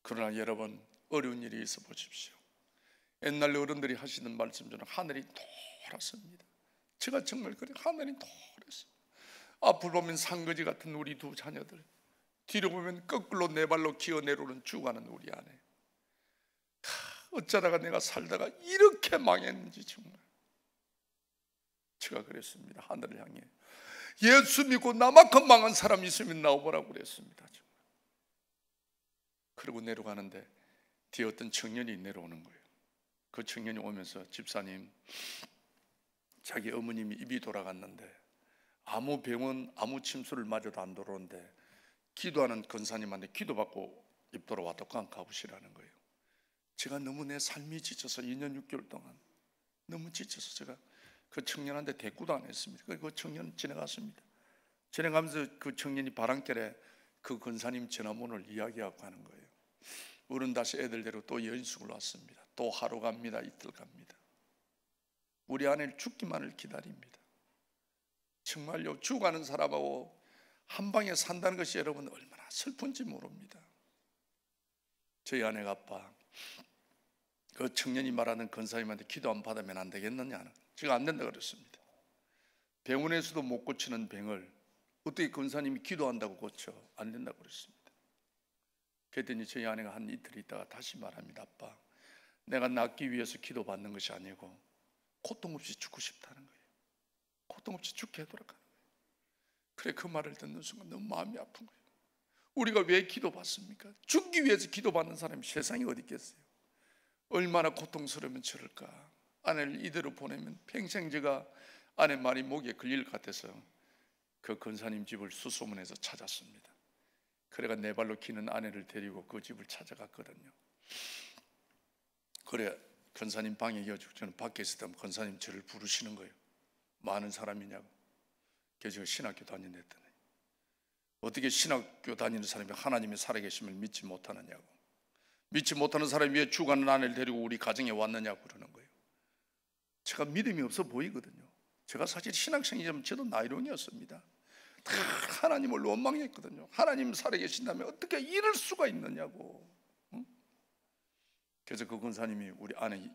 Speaker 1: 그러나 여러분, 어려운 일이 있어 보십시오. 옛날 어른들이 하시는 말씀처럼 하늘이 노랗습니다. 제가 정말 그래, 하늘이 노랗습니다. 앞을 보면 상거지 같은 우리 두 자녀들, 뒤로 보면 거꾸로 네 발로 기어 내려오는 죽어가는 우리 아내. 어쩌다가 내가 살다가 이렇게 망했는지 정말. 제가 그랬습니다. 하늘을 향해 예수 믿고 나만큼 망한 사람이 있으면 나오보라고 그랬습니다. 정말. 그리고 내려가는데 뒤에 어떤 청년이 내려오는 거예요. 그 청년이 오면서 집사님, 자기 어머님이 입이 돌아갔는데 아무 병원 아무 침수를 맞아도 안 들어오는데 기도하는 권사님한테 기도받고 입 돌아왔다고 그냥 가보시라는 거예요. 제가 너무 내 삶이 지쳐서 2년 6개월 동안 너무 지쳐서 제가 그 청년한테 대꾸도 안 했습니다. 그 청년 지나갔습니다. 지나가면서 그 청년이 바람결에 그 권사님 전화번호를 이야기하고 하는 거예요. 우리는 다시 애들대로 또 연숙을 왔습니다. 또 하루 갑니다. 이틀 갑니다. 우리 아내를 죽기만을 기다립니다. 정말요, 죽어가는 사람하고 한 방에 산다는 것이 여러분 얼마나 슬픈지 모릅니다. 저희 아내가 아빠, 그 청년이 말하는 권사님한테 기도 안 받으면 안 되겠느냐는, 제가 안 된다 그랬습니다. 병원에서도 못 고치는 병을 어떻게 권사님이 기도한다고 고쳐? 안 된다고 그랬습니다. 그랬더니 저희 아내가 한 이틀 있다가 다시 말합니다. 아빠, 내가 낫기 위해서 기도받는 것이 아니고 고통 없이 죽고 싶다는 거예요. 고통 없이 죽게 해도록 하는 거예요. 그래, 그 말을 듣는 순간 너무 마음이 아픈 거예요. 우리가 왜 기도받습니까? 죽기 위해서 기도받는 사람이 세상에 어디 있겠어요? 얼마나 고통스러우면 저럴까. 아내를 이대로 보내면 평생 제가 아내 말이 목에 걸릴 것 같아서 그 권사님 집을 수소문해서 찾았습니다. 그래가 네 발로 기는 아내를 데리고 그 집을 찾아갔거든요. 그래, 권사님 방에 이어지고 저는 밖에 있었다면 권사님 저를 부르시는 거예요. 많은 사람이냐고. 그래서 제가 신학교 다니랬더니 어떻게 신학교 다니는 사람이 하나님의 살아계심을 믿지 못하느냐고, 믿지 못하는 사람이 왜 죽어가는 아내를 데리고 우리 가정에 왔느냐고 그러는 거예요. 제가 믿음이 없어 보이거든요. 제가 사실 신학생이지만 저도 나이론이었습니다. 다 하나님을 원망했거든요. 하나님 살아계신다면 어떻게 이럴 수가 있느냐고. 그래서 그 권사님이 우리 아내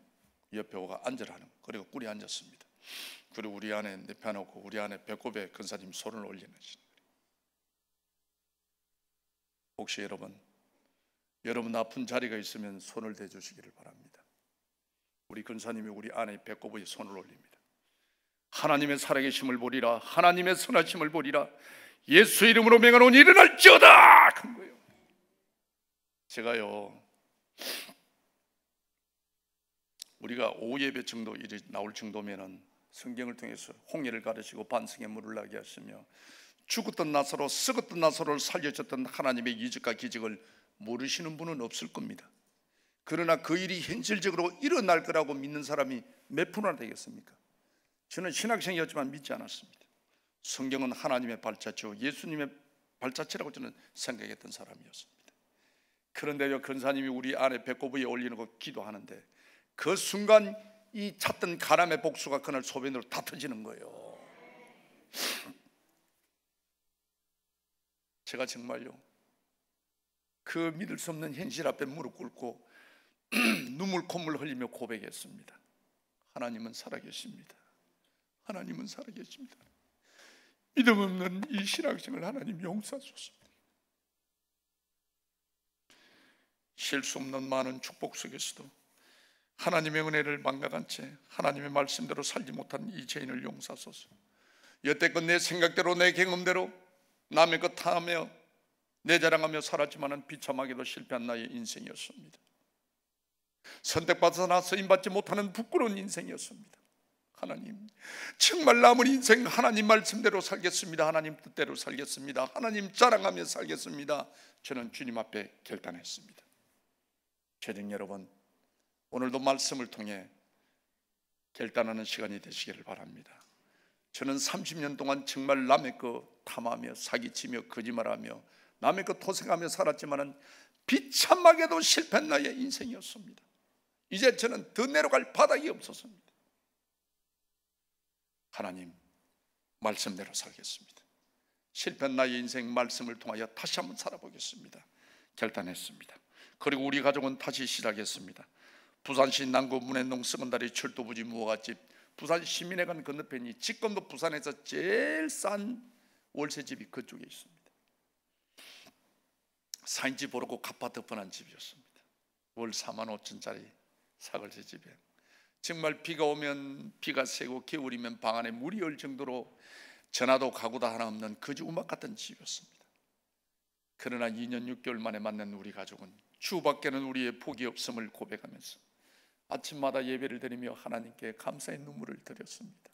Speaker 1: 옆에 오가 앉으라는 거예요. 그리고 꿀이 앉았습니다. 그리고 우리 아내 내펴놓고 우리 아내 배꼽에 권사님 손을 올리는 거예요. 혹시 여러분 아픈 자리가 있으면 손을 대주시기를 바랍니다. 우리 근사님이 우리 아내 배꼽에 손을 올립니다. 하나님의 살아계심을 보리라. 하나님의 선하심을 보리라. 예수 이름으로 명하노니 일어날지어다 한 거예요. 제가요, 우리가 오후 예배 정도 일이 나올 정도면은 성경을 통해서 홍해를 가르치고 반석에 물을 나게 하시며 죽었던 나사로, 썩었던 나사로를 살려줬던 하나님의 이적과 기적을 모르시는 분은 없을 겁니다. 그러나 그 일이 현실적으로 일어날 거라고 믿는 사람이 몇 프로나 되겠습니까? 저는 신학생이었지만 믿지 않았습니다. 성경은 하나님의 발자취요 예수님의 발자취라고 저는 생각했던 사람이었습니다. 그런데요, 근사님이 우리 아내 배꼽 위에 올리는 거 기도하는데 그 순간 이 찼던 가람의 복수가 그날 소변으로 다 터지는 거예요. 제가 정말요, 그 믿을 수 없는 현실 앞에 무릎 꿇고 눈물 콧물 흘리며 고백했습니다. 하나님은 살아계십니다. 하나님은 살아계십니다. 믿음 없는 이 신학생을 하나님 용서하소서. 쉴 수 없는 많은 축복 속에서도 하나님의 은혜를 망각한 채 하나님의 말씀대로 살지 못한 이 죄인을 용서하소서. 여태껏 내 생각대로 내 경험대로 남의 것 탐하며 내 자랑하며 살았지만은 비참하게도 실패한 나의 인생이었습니다. 선택받아서 쓰임받지 못하는 부끄러운 인생이었습니다. 하나님, 정말 남은 인생 하나님 말씀대로 살겠습니다. 하나님 뜻대로 살겠습니다. 하나님 자랑하며 살겠습니다. 저는 주님 앞에 결단했습니다. 재정 여러분, 오늘도 말씀을 통해 결단하는 시간이 되시기를 바랍니다. 저는 30년 동안 정말 남의 거 탐하며 사기치며 거짓말하며 남의 거 토색하며 살았지만은 비참하게도 실패한 나의 인생이었습니다. 이제 저는 더 내려갈 바닥이 없었습니다. 하나님 말씀대로 살겠습니다. 실패한 나의 인생 말씀을 통하여 다시 한번 살아보겠습니다. 결단했습니다. 그리고 우리 가족은 다시 시작했습니다. 부산시 남구 문해동 썩은다리 철도부지 무화과집, 부산 시민회관 건너편이 지금도 부산에서 제일 싼 월세집이 그쪽에 있습니다. 4인치 보르고 갓바트 뻔한 집이었습니다. 월 4만 5천짜리 사골세 집에 정말 비가 오면 비가 새고 겨울이면 방 안에 물이 올 정도로 전화도 가구도 하나 없는 거지 우막 같은 집이었습니다. 그러나 2년 6개월 만에 만난 우리 가족은 주밖에는 우리의 복이 없음을 고백하면서 아침마다 예배를 드리며 하나님께 감사의 눈물을 드렸습니다.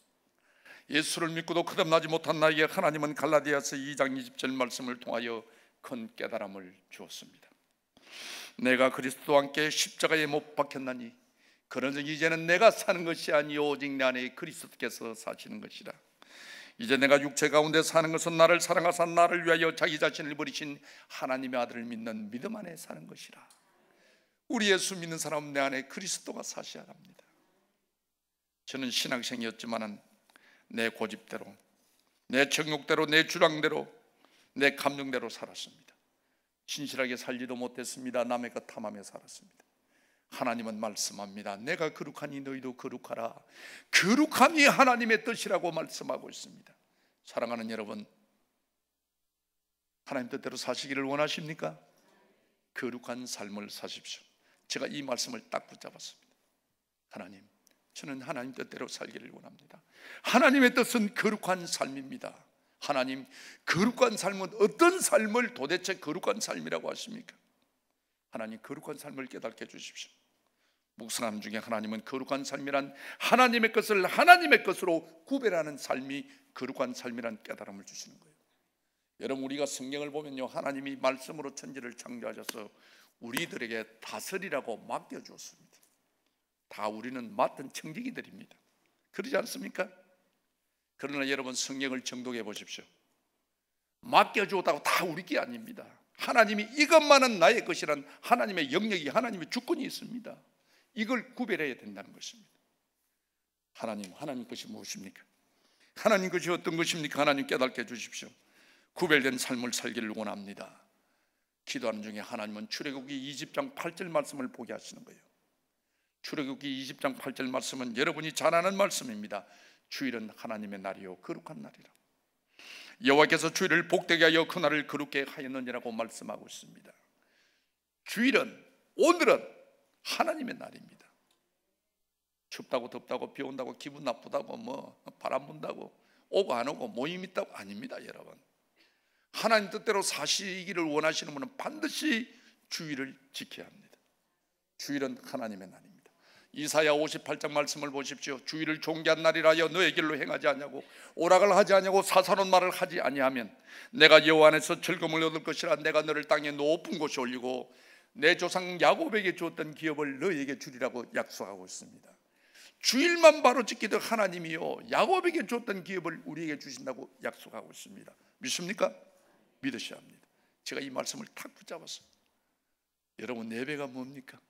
Speaker 1: 예수를 믿고도 거듭나지 못한 나에게 하나님은 갈라디아서 2장 20절 말씀을 통하여 큰 깨달음을 주었습니다. 내가 그리스도와 함께 십자가에 못 박혔나니 그러므로 이제는 내가 사는 것이 아니요 오직 내 안에 그리스도께서 사시는 것이라. 이제 내가 육체 가운데 사는 것은 나를 사랑하사 나를 위하여 자기 자신을 버리신 하나님의 아들을 믿는 믿음 안에 사는 것이라. 우리 예수 믿는 사람은 내 안에 그리스도가 사셔야 합니다. 저는 신학생이었지만 내 고집대로, 내 정욕대로, 내 주량대로, 내 감정대로 살았습니다. 진실하게 살지도 못했습니다. 남의 것 탐하며 살았습니다. 하나님은 말씀합니다. 내가 거룩하니 너희도 거룩하라. 거룩함이 하나님의 뜻이라고 말씀하고 있습니다. 사랑하는 여러분, 하나님 뜻대로 사시기를 원하십니까? 거룩한 삶을 사십시오. 제가 이 말씀을 딱 붙잡았습니다. 하나님, 저는 하나님 뜻대로 살기를 원합니다. 하나님의 뜻은 거룩한 삶입니다. 하나님, 거룩한 삶은 어떤 삶을 도대체 거룩한 삶이라고 하십니까? 하나님, 거룩한 삶을 깨닫게 해주십시오. 묵상함 중에 하나님은 거룩한 삶이란 하나님의 것을 하나님의 것으로 구별하는 삶이 거룩한 삶이란 깨달음을 주시는 거예요. 여러분, 우리가 성경을 보면요, 하나님이 말씀으로 천지를 창조하셔서 우리들에게 다스리라고 맡겨주었습니다. 다 우리는 맡은 청지기들입니다. 그러지 않습니까? 그러나 여러분, 성경을 정독해 보십시오. 맡겨주었다고 다 우리 게 아닙니다. 하나님이 이것만은 나의 것이란 하나님의 영역이, 하나님의 주권이 있습니다. 이걸 구별해야 된다는 것입니다. 하나님 것이 무엇입니까? 하나님 것이 어떤 것입니까? 하나님 깨닫게 해주십시오. 구별된 삶을 살기를 원합니다. 기도하는 중에 하나님은 출애굽기 20장 8절 말씀을 보게 하시는 거예요. 출애굽기 20장 8절 말씀은 여러분이 잘 아는 말씀입니다. 주일은 하나님의 날이요 거룩한 날이라. 여호와께서 주일을 복되게 하여 그날을 거룩게 하였느니라고 말씀하고 있습니다. 주일은, 오늘은 하나님의 날입니다. 춥다고 덥다고 비 온다고 기분 나쁘다고 뭐 바람 분다고 오고 안 오고 모임 있다고 아닙니다. 여러분, 하나님 뜻대로 사시기를 원하시는 분은 반드시 주일을 지켜야 합니다. 주일은 하나님의 날입니다. 이사야 58장 말씀을 보십시오. 주일을 존귀한 날이라 하여 너의 길로 행하지 아니하고 오락을 하지 아니하고 사사로운 말을 하지 아니하면 내가 여호와 안에서 즐거움을 얻을 것이라. 내가 너를 땅에 높은 곳에 올리고 내 조상 야곱에게 주었던 기업을 너에게 주리라고 약속하고 있습니다. 주일만 바로 지키듯 하나님이요 야곱에게 줬던 기업을 우리에게 주신다고 약속하고 있습니다. 믿습니까? 믿으셔야 합니다. 제가 이 말씀을 탁 붙잡았어요. 여러분, 예배가 뭡니까?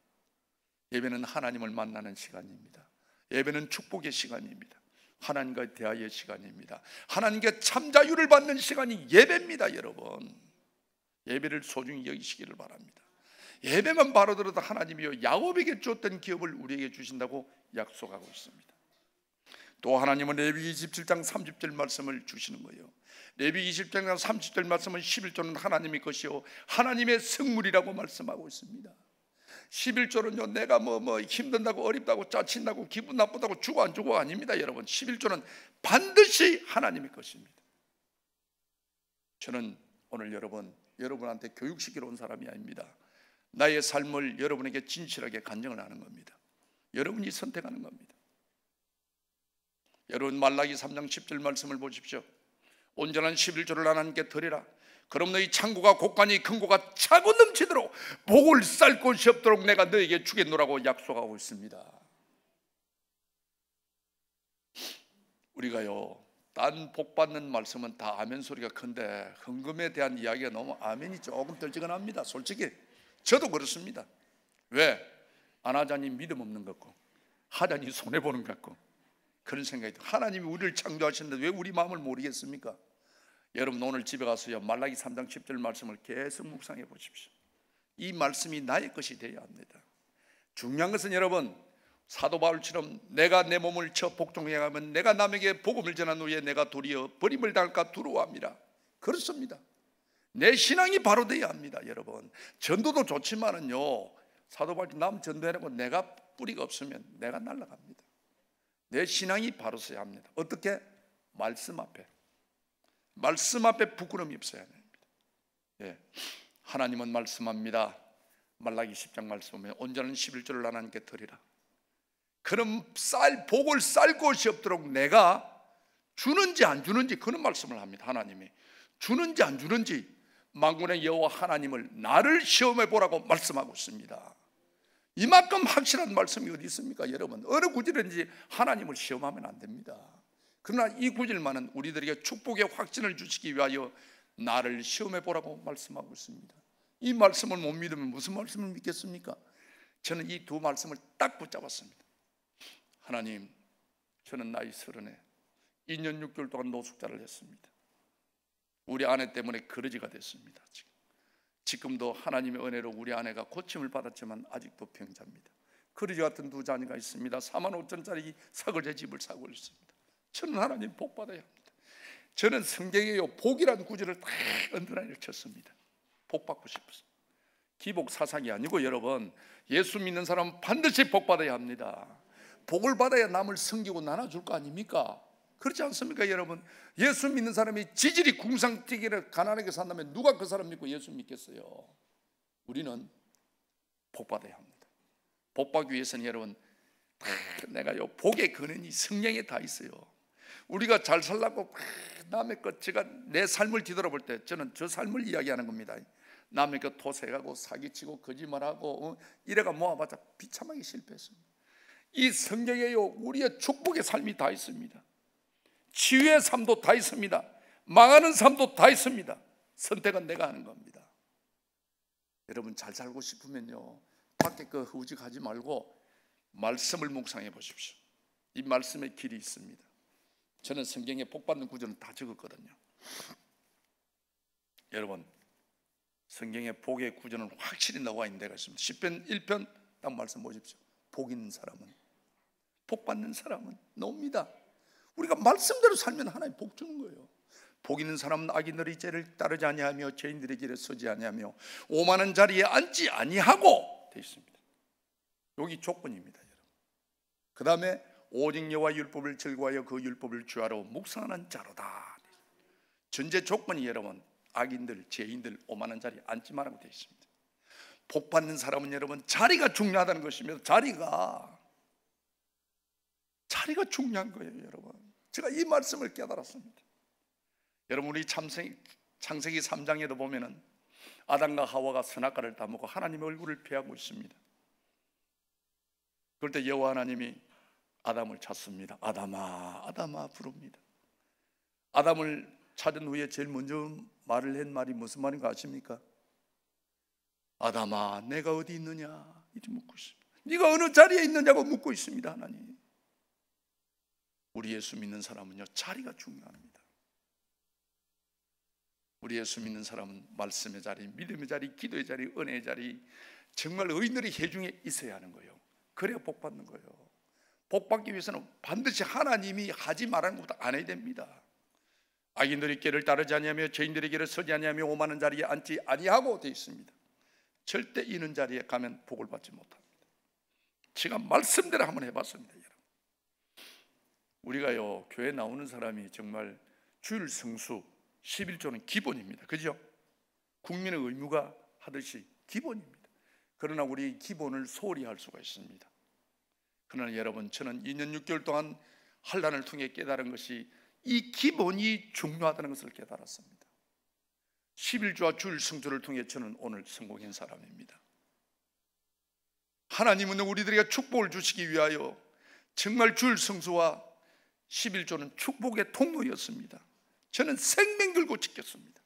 Speaker 1: 예배는 하나님을 만나는 시간입니다. 예배는 축복의 시간입니다. 하나님과의 대화의 시간입니다. 하나님께 참 자유를 받는 시간이 예배입니다. 여러분, 예배를 소중히 여기시기를 바랍니다. 예배만 바로 들어도 하나님이요 야곱에게 줬던 기업을 우리에게 주신다고 약속하고 있습니다. 또 하나님은 레위기 27장 30절 말씀을 주시는 거예요. 레위기 20장 30절 말씀은 11조는 하나님의 것이요 하나님의 성물이라고 말씀하고 있습니다. 11조는요 내가 뭐 힘든다고 어렵다고 짜친다고 기분 나쁘다고 주고 안 주고 아닙니다. 여러분, 11조는 반드시 하나님의 것입니다. 저는 오늘 여러분한테 교육시키러 온 사람이 아닙니다. 나의 삶을 여러분에게 진실하게 간증을 하는 겁니다. 여러분이 선택하는 겁니다. 여러분, 말라기 3장 10절 말씀을 보십시오. 온전한 11조를 하나님께 드리라. 그럼 너희 창고가 곳간이 금고가 차고 넘치도록 복을 쌀 곳이 없도록 내가 너에게 주겠노라고 약속하고 있습니다. 우리가요 딴 복 받는 말씀은 다 아멘 소리가 큰데 헌금에 대한 이야기가 너무 아멘이 조금 떨지근합니다. 솔직히 저도 그렇습니다. 왜? 안 하자니 믿음 없는 것 같고 하자니 손해보는 것 같고 그런 생각이 들어요. 하나님이 우리를 창조하셨는데 왜 우리 마음을 모르겠습니까? 여러분, 오늘 집에 가서요 말라기 3장 10절 말씀을 계속 묵상해 보십시오. 이 말씀이 나의 것이 되어야 합니다. 중요한 것은 여러분, 사도 바울처럼 내가 내 몸을 쳐 복종해 가면 내가 남에게 복음을 전한 후에 내가 도리어 버림을 당할까 두려워합니다. 그렇습니다. 내 신앙이 바로 되어야 합니다. 여러분, 전도도 좋지만은요 사도 바울이 남 전도해놓고 내가 뿌리가 없으면 내가 날아갑니다. 내 신앙이 바로 서야 합니다. 어떻게? 말씀 앞에 부끄러움이 없어야 됩니다. 예. 하나님은 말씀합니다. 말라기 10장 말씀에 온전한 11조를 하나님께 드리라. 그럼 복을 쌀 곳이 없도록 내가 주는지 안 주는지 그런 말씀을 합니다. 하나님이 주는지 안 주는지 만군의 여호와 하나님을 나를 시험해 보라고 말씀하고 있습니다. 이만큼 확실한 말씀이 어디 있습니까? 여러분, 어느 구절인지 하나님을 시험하면 안 됩니다. 그러나 이 구절만은 우리들에게 축복의 확신을 주시기 위하여 나를 시험해 보라고 말씀하고 있습니다. 이 말씀을 못 믿으면 무슨 말씀을 믿겠습니까? 저는 이 두 말씀을 딱 붙잡았습니다. 하나님, 저는 나이 30에 2년 6개월 동안 노숙자를 했습니다. 우리 아내 때문에 거르지가 됐습니다. 지금도 하나님의 은혜로 우리 아내가 고침을 받았지만 아직도 병자입니다. 거르지 같은 두 자녀가 있습니다. 4만 5천짜리 사거제 집을 사고 있습니다. 저는 하나님 복 받아야 합니다. 저는 성경에요 복이라는 구절을 다 언더라인을 쳤습니다. 복 받고 싶어서. 기복 사상이 아니고 여러분, 예수 믿는 사람은 반드시 복 받아야 합니다. 복을 받아야 남을 섬기고 나눠줄 거 아닙니까? 그렇지 않습니까? 여러분, 예수 믿는 사람이 지질이 궁상뛰기를 가난하게 산다면 누가 그 사람 믿고 예수 믿겠어요? 우리는 복 받아야 합니다. 복 받기 위해서는 여러분, 내가요 복의 근원이 성경에 다 있어요. 우리가 잘 살라고 남의 것, 제가 내 삶을 뒤돌아볼 때 저는 저 삶을 이야기하는 겁니다. 남의 것 토색하고 사기치고 거짓말하고 이래가 모아봤자 비참하게 실패했습니다. 이 성경에요 우리의 축복의 삶이 다 있습니다. 치유의 삶도 다 있습니다. 망하는 삶도 다 있습니다. 선택은 내가 하는 겁니다. 여러분, 잘 살고 싶으면요 밖에 그 후직하지 말고 말씀을 묵상해 보십시오. 이 말씀의 길이 있습니다. 저는 성경에 복 받는 구절은 다 적었거든요. 여러분, 성경에 복의 구절은 확실히 나와 있는 데가 있습니다. 10편 1편 딱 말씀 보십시오. 복 있는 사람은, 복 받는 사람은 나옵니다. 우리가 말씀대로 살면 하나님 복 주는 거예요. 복 있는 사람은 악인들의 죄를 따르지 아니하며 죄인들의 길에 서지 아니하며 오만한 자리에 앉지 아니하고 되어 있습니다. 여기 조건입니다. 여러분, 그 다음에 오직 여호와 율법을 즐거워하여 그 율법을 주하로 묵상하는 자로다. 전제 조건이 여러분, 악인들, 죄인들 오만한 자리에 앉지 말라고 되어 있습니다. 복 받는 사람은 여러분 자리가 중요하다는 것입니다. 자리가 중요한 거예요. 여러분, 제가 이 말씀을 깨달았습니다. 여러분, 우리 창세기 3장에도 보면은 아담과 하와가 선악과를 따먹고 하나님의 얼굴을 피하고 있습니다. 그럴 때 여호와 하나님이 아담을 찾습니다. 아담아, 아담아 부릅니다. 아담을 찾은 후에 제일 먼저 말을 한 말이 무슨 말인가 아십니까? 아담아, 내가 어디 있느냐 이렇게 묻고 있습니다. 네가 어느 자리에 있느냐고 묻고 있습니다. 하나님, 우리 예수 믿는 사람은요, 자리가 중요합니다. 우리 예수 믿는 사람은 말씀의 자리, 믿음의 자리, 기도의 자리, 은혜의 자리, 정말 의인들의 회중에 있어야 하는 거예요. 그래야 복 받는 거예요. 복 받기 위해서는 반드시 하나님이 하지 말라는 것부터 안 해야 됩니다. 악인들의 길을 따르지 아니하며 죄인들의 길을 서지 아니하며 오만한 자리에 앉지 아니하고 되어 있습니다. 절대 이는 자리에 가면 복을 받지 못합니다. 제가 말씀대로 한번 해봤습니다. 여러분, 우리가요, 교회 나오는 사람이 정말 주일 성수 11조는 기본입니다. 그죠? 국민의 의무가 하듯이 기본입니다. 그러나 우리 기본을 소홀히 할 수가 있습니다. 그러나 여러분, 저는 2년 6개월 동안 환난을 통해 깨달은 것이 이 기본이 중요하다는 것을 깨달았습니다. 11조와 주일 성조를 통해 저는 오늘 성공한 사람입니다. 하나님은 우리들에게 축복을 주시기 위하여 정말 주일 성수와 11조는 축복의 통로였습니다. 저는 생명 걸고 지켰습니다.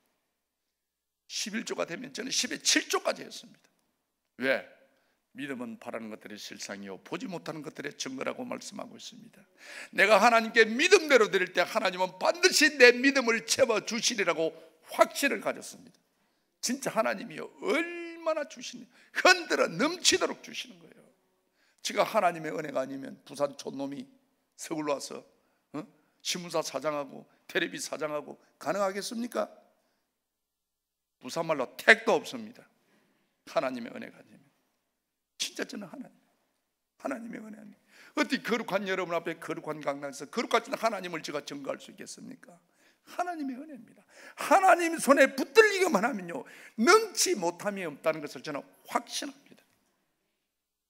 Speaker 1: 11조가 되면 저는 10의 7조까지 했습니다. 왜? 믿음은 바라는 것들의 실상이요 보지 못하는 것들의 증거라고 말씀하고 있습니다. 내가 하나님께 믿음대로 드릴 때 하나님은 반드시 내 믿음을 채워주시리라고 확신을 가졌습니다. 진짜 하나님이요, 얼마나 주시니, 흔들어 넘치도록 주시는 거예요. 제가 하나님의 은혜가 아니면 부산 촌놈이 서울 와서 신문사 사장하고 텔레비 사장하고 가능하겠습니까? 부산말로 택도 없습니다. 하나님의 은혜가 아니면. 진짜 저는 하나님의 은혜 아니에요. 어떻게 거룩한 여러분 앞에 거룩한 강단에서 거룩하신 하나님을 제가 증거할 수 있겠습니까? 하나님의 은혜입니다. 하나님 손에 붙들리기만 하면요, 능치 못함이 없다는 것을 저는 확신합니다.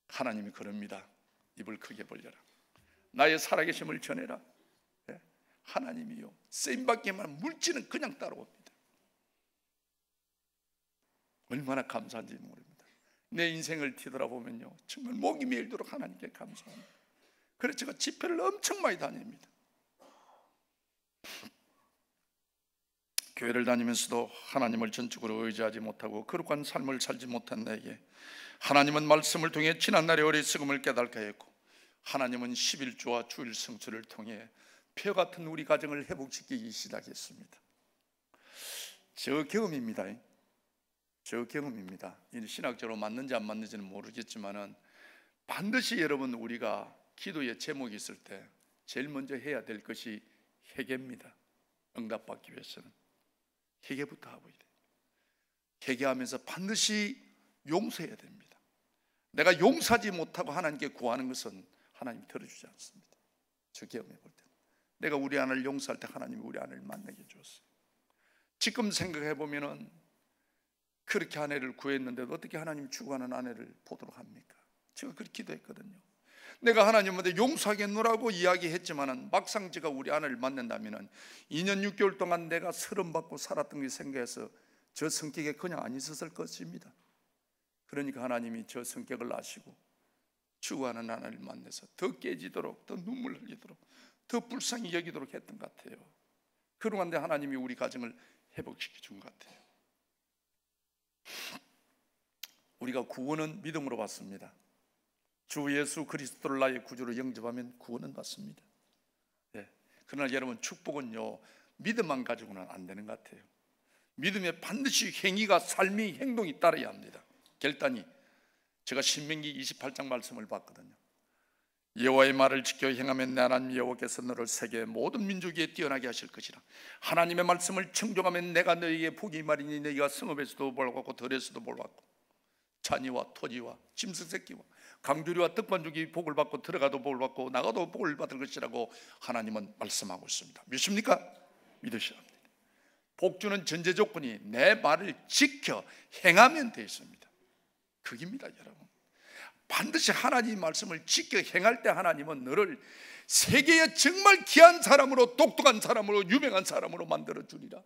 Speaker 1: 하나님이 그럽니다. 입을 크게 벌려라, 나의 살아계심을 전해라. 하나님이요, 쓰임받기만 물질은 그냥 따라옵니다. 얼마나 감사한지 모릅니다. 내 인생을 뒤돌아보면요, 정말 목이 메일도록 하나님께 감사합니다. 그래서 제가 집회를 엄청 많이 다닙니다. 교회를 다니면서도 하나님을 전적으로 의지하지 못하고 거룩한 삶을 살지 못한 나에게 하나님은 말씀을 통해 지난날의 어리석음을 깨닫게 했고, 하나님은 11조와 주일 성수를 통해 표 같은 우리 가정을 회복시키기 시작했습니다. 저 경험입니다. 저 경험입니다. 신학적으로 맞는지 안 맞는지는 모르겠지만은 반드시 여러분, 우리가 기도의 제목이 있을 때 제일 먼저 해야 될 것이 회개입니다. 응답받기 위해서는 회개부터 하고 있어요. 회개하면서 반드시 용서해야 됩니다. 내가 용서하지 못하고 하나님께 구하는 것은 하나님이 들어주지 않습니다. 저 경험해 볼 때 내가 우리 아내를 용서할 때 하나님이 우리 아내를 만나게 해주었어요. 지금 생각해 보면은 그렇게 아내를 구했는데도 어떻게 하나님 추구하는 아내를 보도록 합니까? 제가 그렇게 기도했거든요. 내가 하나님한테 용서하겠노라고 이야기했지만은 막상 제가 우리 아내를 만난다면은 2년 6개월 동안 내가 서름받고 살았던 게 생각해서 저 성격에 그냥 안 있었을 것입니다. 그러니까 하나님이 저 성격을 아시고 추구하는 아내를 만나서 더 깨지도록, 더 눈물 흘리도록, 더 불쌍히 여기도록 했던 것 같아요. 그런데 하나님이 우리 가정을 회복시켜 준 것 같아요. 우리가 구원은 믿음으로 받습니다. 주 예수 그리스도를 나의 구주로 영접하면 구원은 받습니다. 그러나 여러분, 축복은요, 믿음만 가지고는 안 되는 것 같아요. 믿음에 반드시 행위가, 삶이, 행동이 따라야 합니다. 결단이. 제가 신명기 28장 말씀을 봤거든요. 여호와의 말을 지켜 행하면 내 하나님 여호와께서 너를 세계 모든 민족 위에 뛰어나게 하실 것이라. 하나님의 말씀을 청종하면 내가 너에게 복이 말이니 너희가 성읍에서도 복을 받고 들에서도 복을 받고 자녀와 토지와 짐승 새끼와 강주리와 떡반죽이 복을 받고 들어가도 복을 받고 나가도 복을 받을 것이라고 하나님은 말씀하고 있습니다. 믿습니까? 믿으셔야 합니다. 복주는 전제 조건이 내 말을 지켜 행하면 되어 있습니다. 그깁니다, 여러분. 반드시 하나님 말씀을 지켜 행할 때 하나님은 너를 세계에 정말 귀한 사람으로, 똑똑한 사람으로, 유명한 사람으로 만들어 주리라.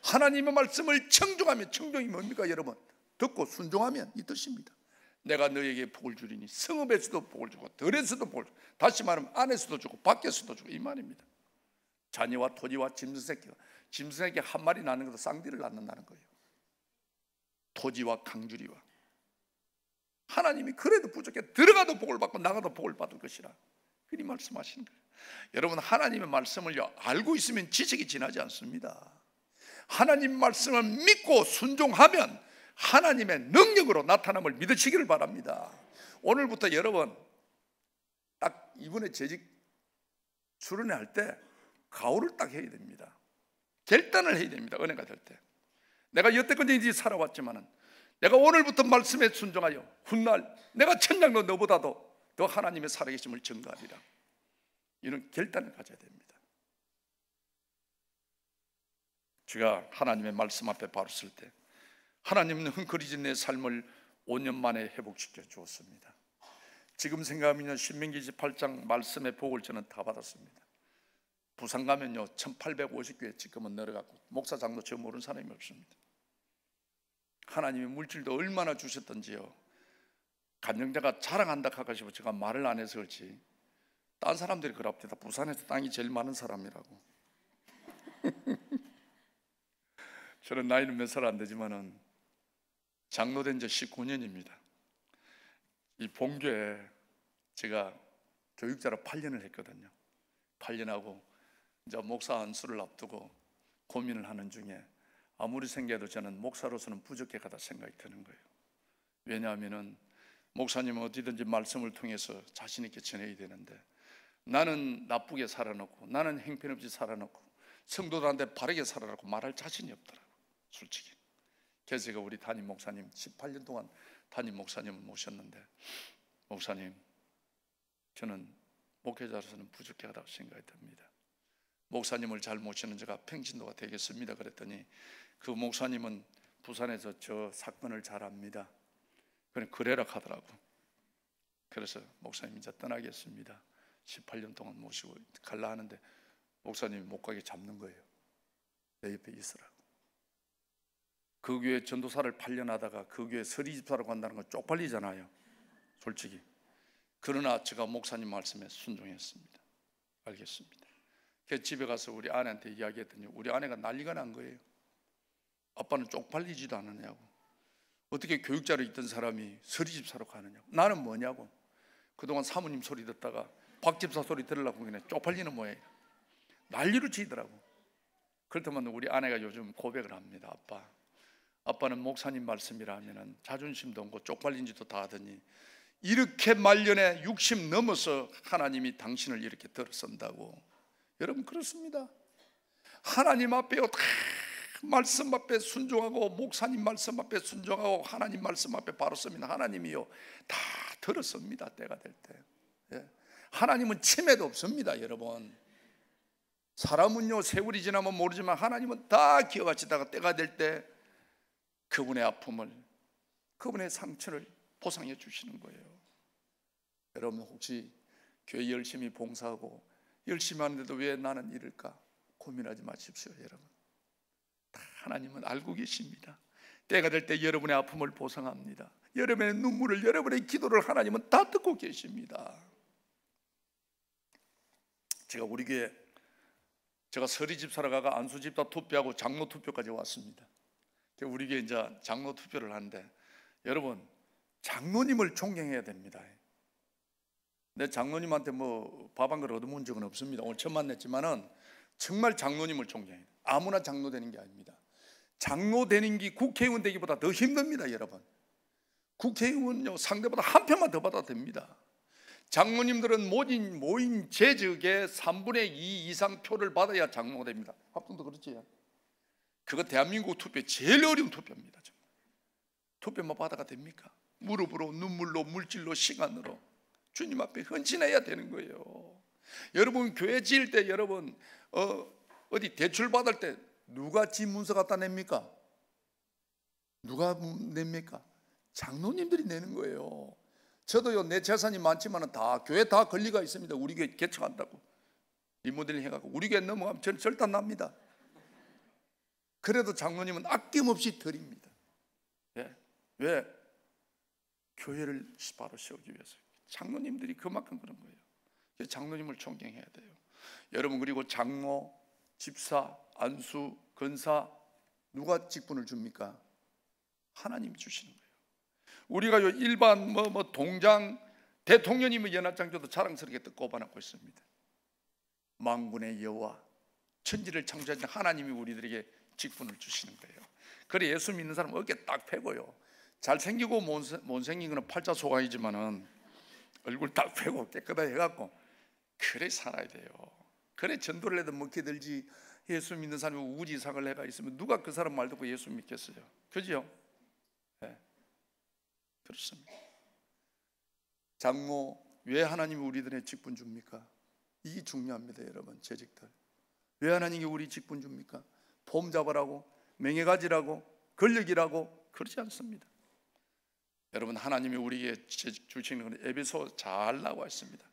Speaker 1: 하나님의 말씀을 청종하면, 청종이 뭡니까 여러분? 듣고 순종하면 이 뜻입니다. 내가 너에게 복을 주리니 성읍에서도 복을 주고 들에서도 복을 주고, 다시 말하면 안에서도 주고 밖에서도 주고, 이 말입니다. 자녀와 토지와 짐승 새끼가, 짐승 새끼 한 마리 낳는 것도 쌍디를 낳는다는 거예요. 토지와 강주리와, 하나님이 그래도 부족해 들어가도 복을 받고 나가도 복을 받을 것이라 그리 말씀하시는 거예요. 여러분, 하나님의 말씀을 알고 있으면 지식이 지나지 않습니다. 하나님 말씀을 믿고 순종하면 하나님의 능력으로 나타남을 믿으시기를 바랍니다. 오늘부터 여러분, 딱 이번에 재직 출연할 때 가오를 딱 해야 됩니다. 결단을 해야 됩니다. 은혜가 될 때. 내가 여태까지 살아왔지만은 내가 오늘부터 말씀에 순종하여 훗날 내가 천장도 너보다도 더 하나님의 살아계심을 증거하리라. 이런 결단을 가져야 됩니다. 제가 하나님의 말씀 앞에 바로 설 때 하나님은 흥거리진 내 삶을 5년 만에 회복시켜 주었습니다. 지금 생각하면 신명기 28장 말씀의 복을 저는 다 받았습니다. 부산 가면요 1850교회 지금은 내려갔고 목사 장로 저 모르는 사람이 없습니다. 하나님의 물질도 얼마나 주셨던지요, 간증자가 자랑한다 하시고 제가 말을 안 해서 그렇지 딴 사람들이 그럽니다. 부산에서 땅이 제일 많은 사람이라고. 저는 나이는 몇 살 안 되지만은 장로된 지 19년입니다. 이 본교에 제가 교육자로 8년을 했거든요. 8년하고 이제 목사 안수를 앞두고 고민을 하는 중에 아무리 생각해도 저는 목사로서는 부족하다 생각이 드는 거예요. 왜냐하면은 목사님은 어디든지 말씀을 통해서 자신 있게 전해야 되는데 나는 나쁘게 살아놓고 나는 형편없이 살아놓고 성도들한테 바르게 살아놓고 말할 자신이 없더라고요, 솔직히. 그래서 제가 우리 담임 목사님 18년 동안 담임 목사님을 모셨는데, 목사님 저는 목회자로서는 부족하다고 생각이 듭니다. 목사님을 잘 모시는 제가 평신도가 되겠습니다. 그랬더니 그 목사님은 부산에서 저 사건을 잘 압니다. 그래라 하더라고. 그래서 목사님 이제 떠나겠습니다. 18년 동안 모시고 갈라 하는데 목사님이 못 가게 잡는 거예요. 내 옆에 있으라고. 그 교회 전도사를 8년 하다가 그 교회 서리집사로 간다는 건 쪽팔리잖아요, 솔직히. 그러나 제가 목사님 말씀에 순종했습니다. 알겠습니다. 그래서 집에 가서 우리 아내한테 이야기했더니 우리 아내가 난리가 난 거예요. 아빠는 쪽팔리지도 않느냐고, 어떻게 교육자로 있던 사람이 서리집사로 가느냐고, 나는 뭐냐고. 그동안 사모님 소리 듣다가 박 집사 소리 들으려고 그냥 쪽팔리는 모양이에요. 난리를 치더라고. 그렇다면 우리 아내가 요즘 고백을 합니다. 아빠는 목사님 말씀이라 하면은 자존심도 없고 쪽팔린지도 다 하더니 이렇게 말년에 60 넘어서 하나님이 당신을 이렇게 들어선다고. 여러분, 그렇습니다. 하나님 앞에요, 다 말씀 앞에 순종하고 목사님 말씀 앞에 순종하고 하나님 말씀 앞에 바로 서면 하나님이요 다 들었습니다. 때가 될 때. 예. 하나님은 침해도 없습니다. 여러분, 사람은요 세월이 지나면 모르지만 하나님은 다 기억하시다가 때가 될 때 그분의 아픔을, 그분의 상처를 보상해 주시는 거예요. 여러분, 혹시 교회 열심히 봉사하고 열심히 하는데도 왜 나는 이럴까 고민하지 마십시오. 여러분, 다 하나님은 알고 계십니다. 때가 될 때 여러분의 아픔을 보상합니다. 여러분의 눈물을, 여러분의 기도를 하나님은 다 듣고 계십니다. 제가 우리 교회, 제가 서리집사로 가가 안수집사 투표하고 장로 투표까지 왔습니다. 우리 교회 이제 장로 투표를 하는데 여러분, 장로님을 존경해야 됩니다. 내 장로님한테 뭐 밥 한 그릇 얻어먹은 적은 없습니다. 오늘 처음 만났지만은 정말 장로님을 존경해요. 아무나 장로 되는 게 아닙니다. 장로 되는 게 국회의원 되기보다 더 힘듭니다. 여러분, 국회의원은요 상대보다 한 표만 더 받아도 됩니다. 장로님들은 모인 재적의 3분의 2 이상 표를 받아야 장로가 됩니다. 합동도 그렇지? 그거 대한민국 투표 제일 어려운 투표입니다. 투표만 받아가 됩니까? 무릎으로, 눈물로, 물질로, 시간으로 주님 앞에 헌신해야 되는 거예요. 여러분 교회 지을 때 여러분 어디 대출 받을 때 누가 집 문서 갖다 냅니까? 누가 냅니까? 장로님들이 내는 거예요. 저도요, 내 재산이 많지만 다 교회 다 권리가 있습니다. 우리 교회 개척한다고 리모델링 해가지고 우리 교회 넘어가면 저는 절단 납니다. 그래도 장로님은 아낌없이 드립니다. 왜? 교회를 바로 세우기 위해서. 장로님들이 그만큼 그런 거예요. 장로님을 존경해야 돼요. 여러분, 그리고 장로, 집사, 안수, 권사 누가 직분을 줍니까? 하나님 주시는 거예요. 우리가 일반 동장, 대통령님의 연합장 줘도 자랑스럽게 또 꼽아놓고 있습니다. 만군의 여호와, 천지를 창조하신 하나님이 우리들에게 직분을 주시는 거예요. 그래 예수 믿는 사람은 어깨 딱 펴고요, 잘생기고 못생긴 거는 팔자소강이지만은 얼굴 딱 펴고 깨끗하게 해갖고 그래 살아야 돼요. 그래 전도를 해도 먹게 들지. 예수 믿는 사람이 우지상을 해가 있으면 누가 그 사람 말 듣고 예수 믿겠어요? 그죠? 네, 그렇습니다. 장모, 왜 하나님이 우리들의 직분 줍니까? 이게 중요합니다. 여러분, 재직들 왜 하나님이 우리 직분 줍니까? 폼 잡으라고, 명예 가지라고, 권력이라고 그러지 않습니다. 여러분, 하나님이 우리에게 주시는 건 에베소 잘 나와 있습니다.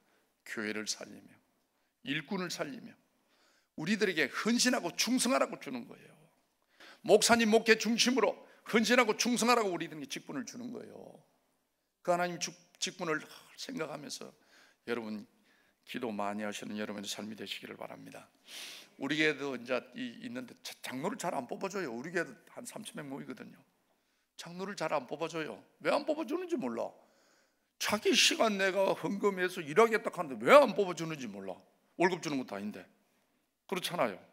Speaker 1: 교회를 살리며 일꾼을 살리며 우리들에게 헌신하고 충성하라고 주는 거예요. 목사님 목회 중심으로 헌신하고 충성하라고 우리들에게 직분을 주는 거예요. 그 하나님 직분을 생각하면서 여러분 기도 많이 하시는 여러분의 삶이 되시기를 바랍니다. 우리 교회도 이제 있는데 장로를 잘 안 뽑아줘요. 우리 교회도 한 3,000명 모이거든요. 장로를 잘 안 뽑아줘요. 왜 안 뽑아주는지 몰라. 자기 시간 내가 헌금해서 일하겠다 하는데 왜 안 뽑아주는지 몰라. 월급 주는 것도 아닌데. 그렇잖아요.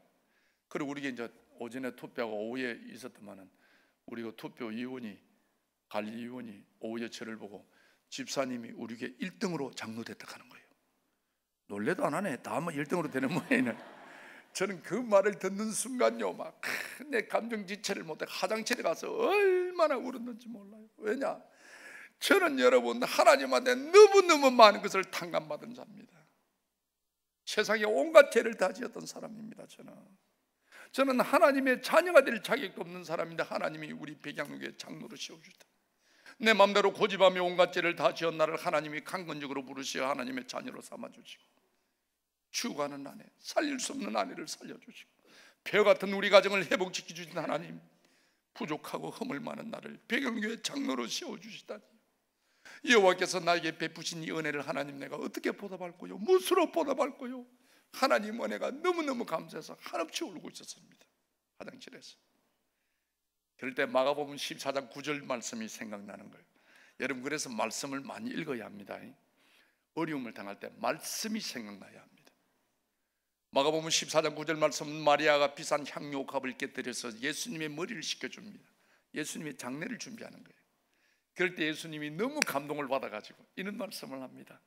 Speaker 1: 그리고 우리가 이제 오전에 투표하고 오후에 있었더만은 우리가 투표위원이, 관리위원이 오후에 저를 보고 집사님이 우리 교회 1등으로 장로 됐다 하는 거예요. 놀래도 안 하네. 다음은 1등으로 되는 모양이네. 저는 그 말을 듣는 순간요, 막 내 감정지체를 못해 화장실에 가서 얼마나 울었는지 몰라요. 왜냐? 저는 여러분 하나님한테 너무너무 많은 것을 탕감받은 자입니다. 세상에 온갖 죄를 다 지었던 사람입니다. 저는 하나님의 자녀가 될 자격도 없는 사람인데 하나님이 우리 백양육의 장로로 세워주셨다. 내 마음대로 고집하며 온갖 죄를 다 지은 나를 하나님이 강건적으로 부르시어 하나님의 자녀로 삼아주시고, 죽어가는 아내, 살릴 수 없는 아내를 살려주시고, 벼 같은 우리 가정을 회복시켜 주신 하나님, 부족하고 허물 많은 나를 백양교회 장로로 세워주시다니, 여호와께서 나에게 베푸신 이 은혜를 하나님 내가 어떻게 보답할 거요? 무엇으로 보답할 거요? 하나님 은혜가 너무너무 감사해서 한없이 울고 있었습니다. 화장실에서. 그럴 때 마가복음 14장 9절 말씀이 생각나는 거예요. 여러분, 그래서 말씀을 많이 읽어야 합니다. 어려움을 당할 때 말씀이 생각나야 합니다. 마가복음 14장 9절 말씀은 마리아가 비싼 향료값을 깨뜨려서 예수님의 머리를 씻겨줍니다. 예수님의 장례를 준비하는 거예요. 그럴 때 예수님이 너무 감동을 받아가지고 이런 말씀을 합니다.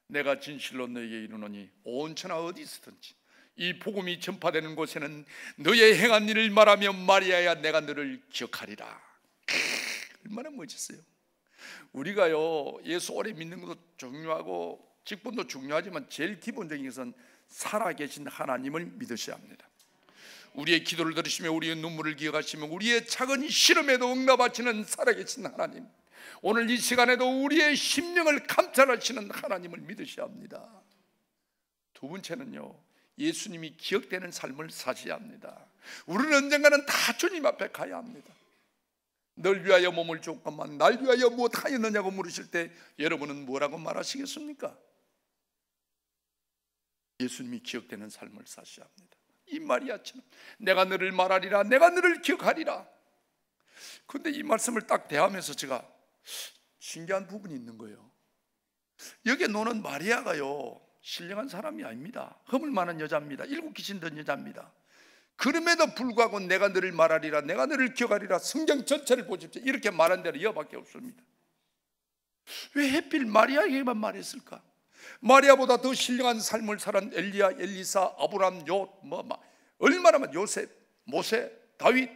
Speaker 1: 내가 진실로 너에게 이르노니 온 천하 어디 있든지 이 복음이 전파되는 곳에는 너의 행한 일을 말하며 마리아야 내가 너를 기억하리라. 얼마나 멋있어요. 우리가요, 예수 오래 믿는 것도 중요하고 직분도 중요하지만 제일 기본적인 것은 살아계신 하나님을 믿으셔야 합니다. 우리의 기도를 들으시며 우리의 눈물을 기억하시며 우리의 작은 시름에도 응답하시는 살아계신 하나님, 오늘 이 시간에도 우리의 심령을 감찰하시는 하나님을 믿으셔야 합니다. 두 번째는요, 예수님이 기억되는 삶을 사셔야 합니다. 우리는 언젠가는 다 주님 앞에 가야 합니다. 널 위하여 몸을 줬건만 날 위하여 무엇하였느냐고 물으실 때 여러분은 뭐라고 말하시겠습니까? 예수님이 기억되는 삶을 사셔야 합니다. 이 마리아처럼 내가 너를 말하리라, 내가 너를 기억하리라. 그런데 이 말씀을 딱 대하면서 제가 신기한 부분이 있는 거예요. 여기에 노는 마리아가요, 신령한 사람이 아닙니다. 허물 많은 여자입니다. 7 귀신 든 여자입니다. 그럼에도 불구하고 내가 너를 말하리라, 내가 너를 기억하리라, 성경 전체를 보십시오. 이렇게 말한 데는 이어밖에 없습니다. 왜 하필 마리아에게만 말했을까? 마리아보다 더 신령한 삶을 살은 엘리야, 엘리사, 아브람, 얼마나 요셉, 모세, 다윗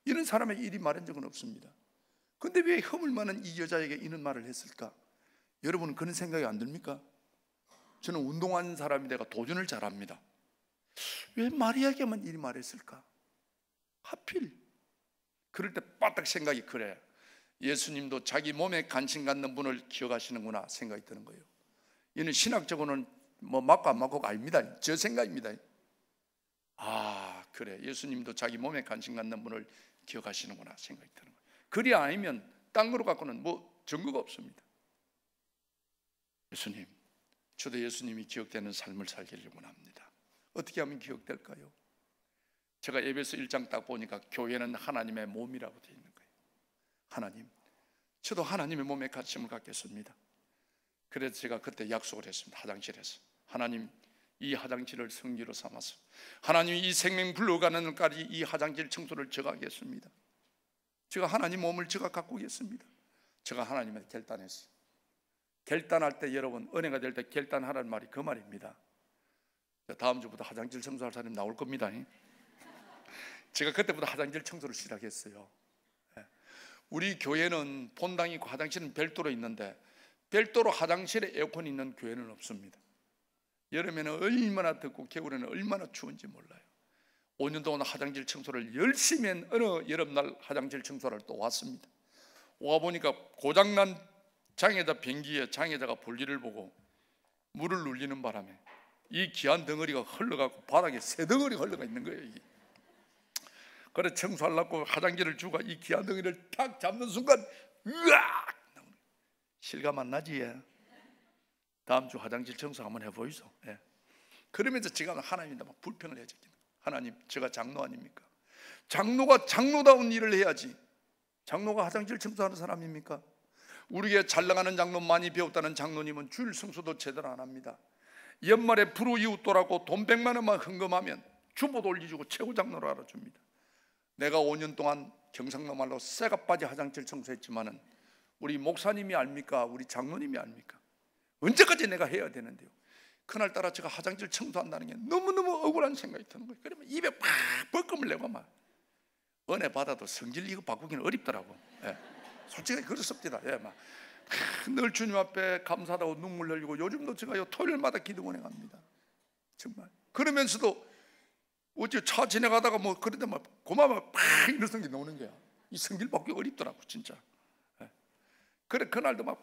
Speaker 1: 이런 사람의 일이 말한 적은 없습니다. 근데 왜 허물 많은 이 여자에게 이런 말을 했을까? 여러분은 그런 생각이 안 듭니까? 저는 운동하는 사람이 내가 도전을 잘합니다. 왜 마리아에게만 이 말했을까? 하필. 그럴 때 빠딱 생각이 그래. 예수님도 자기 몸에 관심 갖는 분을 기억하시는구나 생각이 드는 거예요. 이는 신학적으로는 뭐 맞고 안 맞고가 아닙니다. 저 생각입니다. 아, 그래, 예수님도 자기 몸에 관심 갖는 분을 기억하시는구나 생각이 드는 거예요. 그리 아니면 딴 거로 갖고는 뭐 증거가 없습니다. 예수님, 저도 예수님이 기억되는 삶을 살기를 원합니다. 어떻게 하면 기억될까요? 제가 에베소 1장 딱 보니까 교회는 하나님의 몸이라고 되어 있는 거예요. 하나님, 저도 하나님의 몸에 관심을 갖겠습니다. 그래서 제가 그때 약속을 했습니다. 화장실에서, 하나님, 이 화장실을 성지로 삼아서 하나님이 이 생명 불러가는 날까지 이 화장실 청소를 제가 하겠습니다. 제가 하나님 몸을 제가 가꾸겠습니다. 제가 하나님한테 결단했어요. 결단할 때 여러분, 은혜가 될 때 결단하라는 말이 그 말입니다. 다음 주부터 화장실 청소할 사람이 나올 겁니다. 제가 그때부터 화장실 청소를 시작했어요. 우리 교회는 본당이 있고 화장실은 별도로 있는데 별도로 화장실에 에어컨이 있는 교회는 없습니다. 여름에는 얼마나 덥고 겨울에는 얼마나 추운지 몰라요. 5년 동안 화장실 청소를 열심히 한 어느 여름날 화장실 청소를 또 왔습니다. 와보니까 고장난 장애자 변기에 장애자가 볼일을 보고 물을 눌리는 바람에 이 귀한 덩어리가 흘러가고 바닥에 새 덩어리가 흘러가 있는 거예요. 이게. 그래 청소하려고 화장지를 주고 이 귀한 덩어리를 탁 잡는 순간 으악! 실감 안 나지? 다음 주 화장실 청소 한번 해보이소. 그러면서 제가 하나님한테 막 불평을 해야지. 하나님, 제가 장로 아닙니까? 장로가 장로다운 일을 해야지. 장로가 화장실 청소하는 사람입니까? 우리에게 잘 나가는 장로, 많이 배웠다는 장로님은 주일 성수도 제대로 안 합니다. 연말에 불우 이웃도라고 돈 100만 원만 헌금하면 주보도 올려주고 최고 장로로 알아줍니다. 내가 5년 동안 경상도 말로 쇠가빠지 화장실 청소했지만은 우리 목사님이 압니까? 우리 장로님이 압니까? 언제까지 내가 해야 되는데요? 그날따라 제가 화장실 청소한다는 게 너무너무 억울한 생각이 드는 거예요. 그러면 입에 팍 벌금을 내고 막 은혜 받아도 성질 이거 바꾸기는 어렵더라고. 솔직히 그렇습니다. 늘 주님 앞에 감사하다고 눈물 흘리고 요즘도 제가 토요일마다 기도원에 갑니다. 정말. 그러면서도 어째 차 지나가다가 뭐 그런데 막 고마워 팍 이런 성질 나오는 거야. 이 성질 바꾸기 어렵더라고 진짜. 그래 그날도 막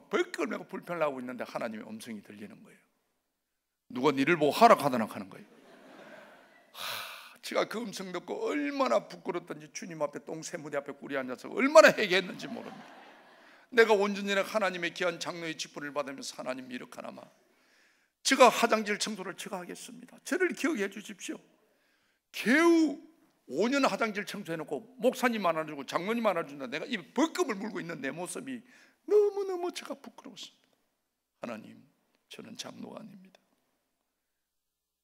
Speaker 1: 벌금을 내고 불평을 하고 있는데 하나님의 음성이 들리는 거예요. 누가 니를 보고 하락하더나 하는 거예요. 제가 그 음성 듣고 얼마나 부끄럽던지 주님 앞에 똥새 무대 앞에 꿇이 앉아서 얼마나 회개했는지 모릅니다. 내가 온전히 하나님의 귀한 장로의 직분을 받으면서 하나님 이렇게 하나마 제가 화장실 청소를 제가 하겠습니다. 저를 기억해 주십시오. 겨우 5년 화장실 청소해놓고 목사님 안아주고 장로님 안아준다. 내가 이 벌금을 물고 있는 내 모습이 너무너무 제가 부끄러웠습니다. 하나님, 저는 장로가 아닙니다.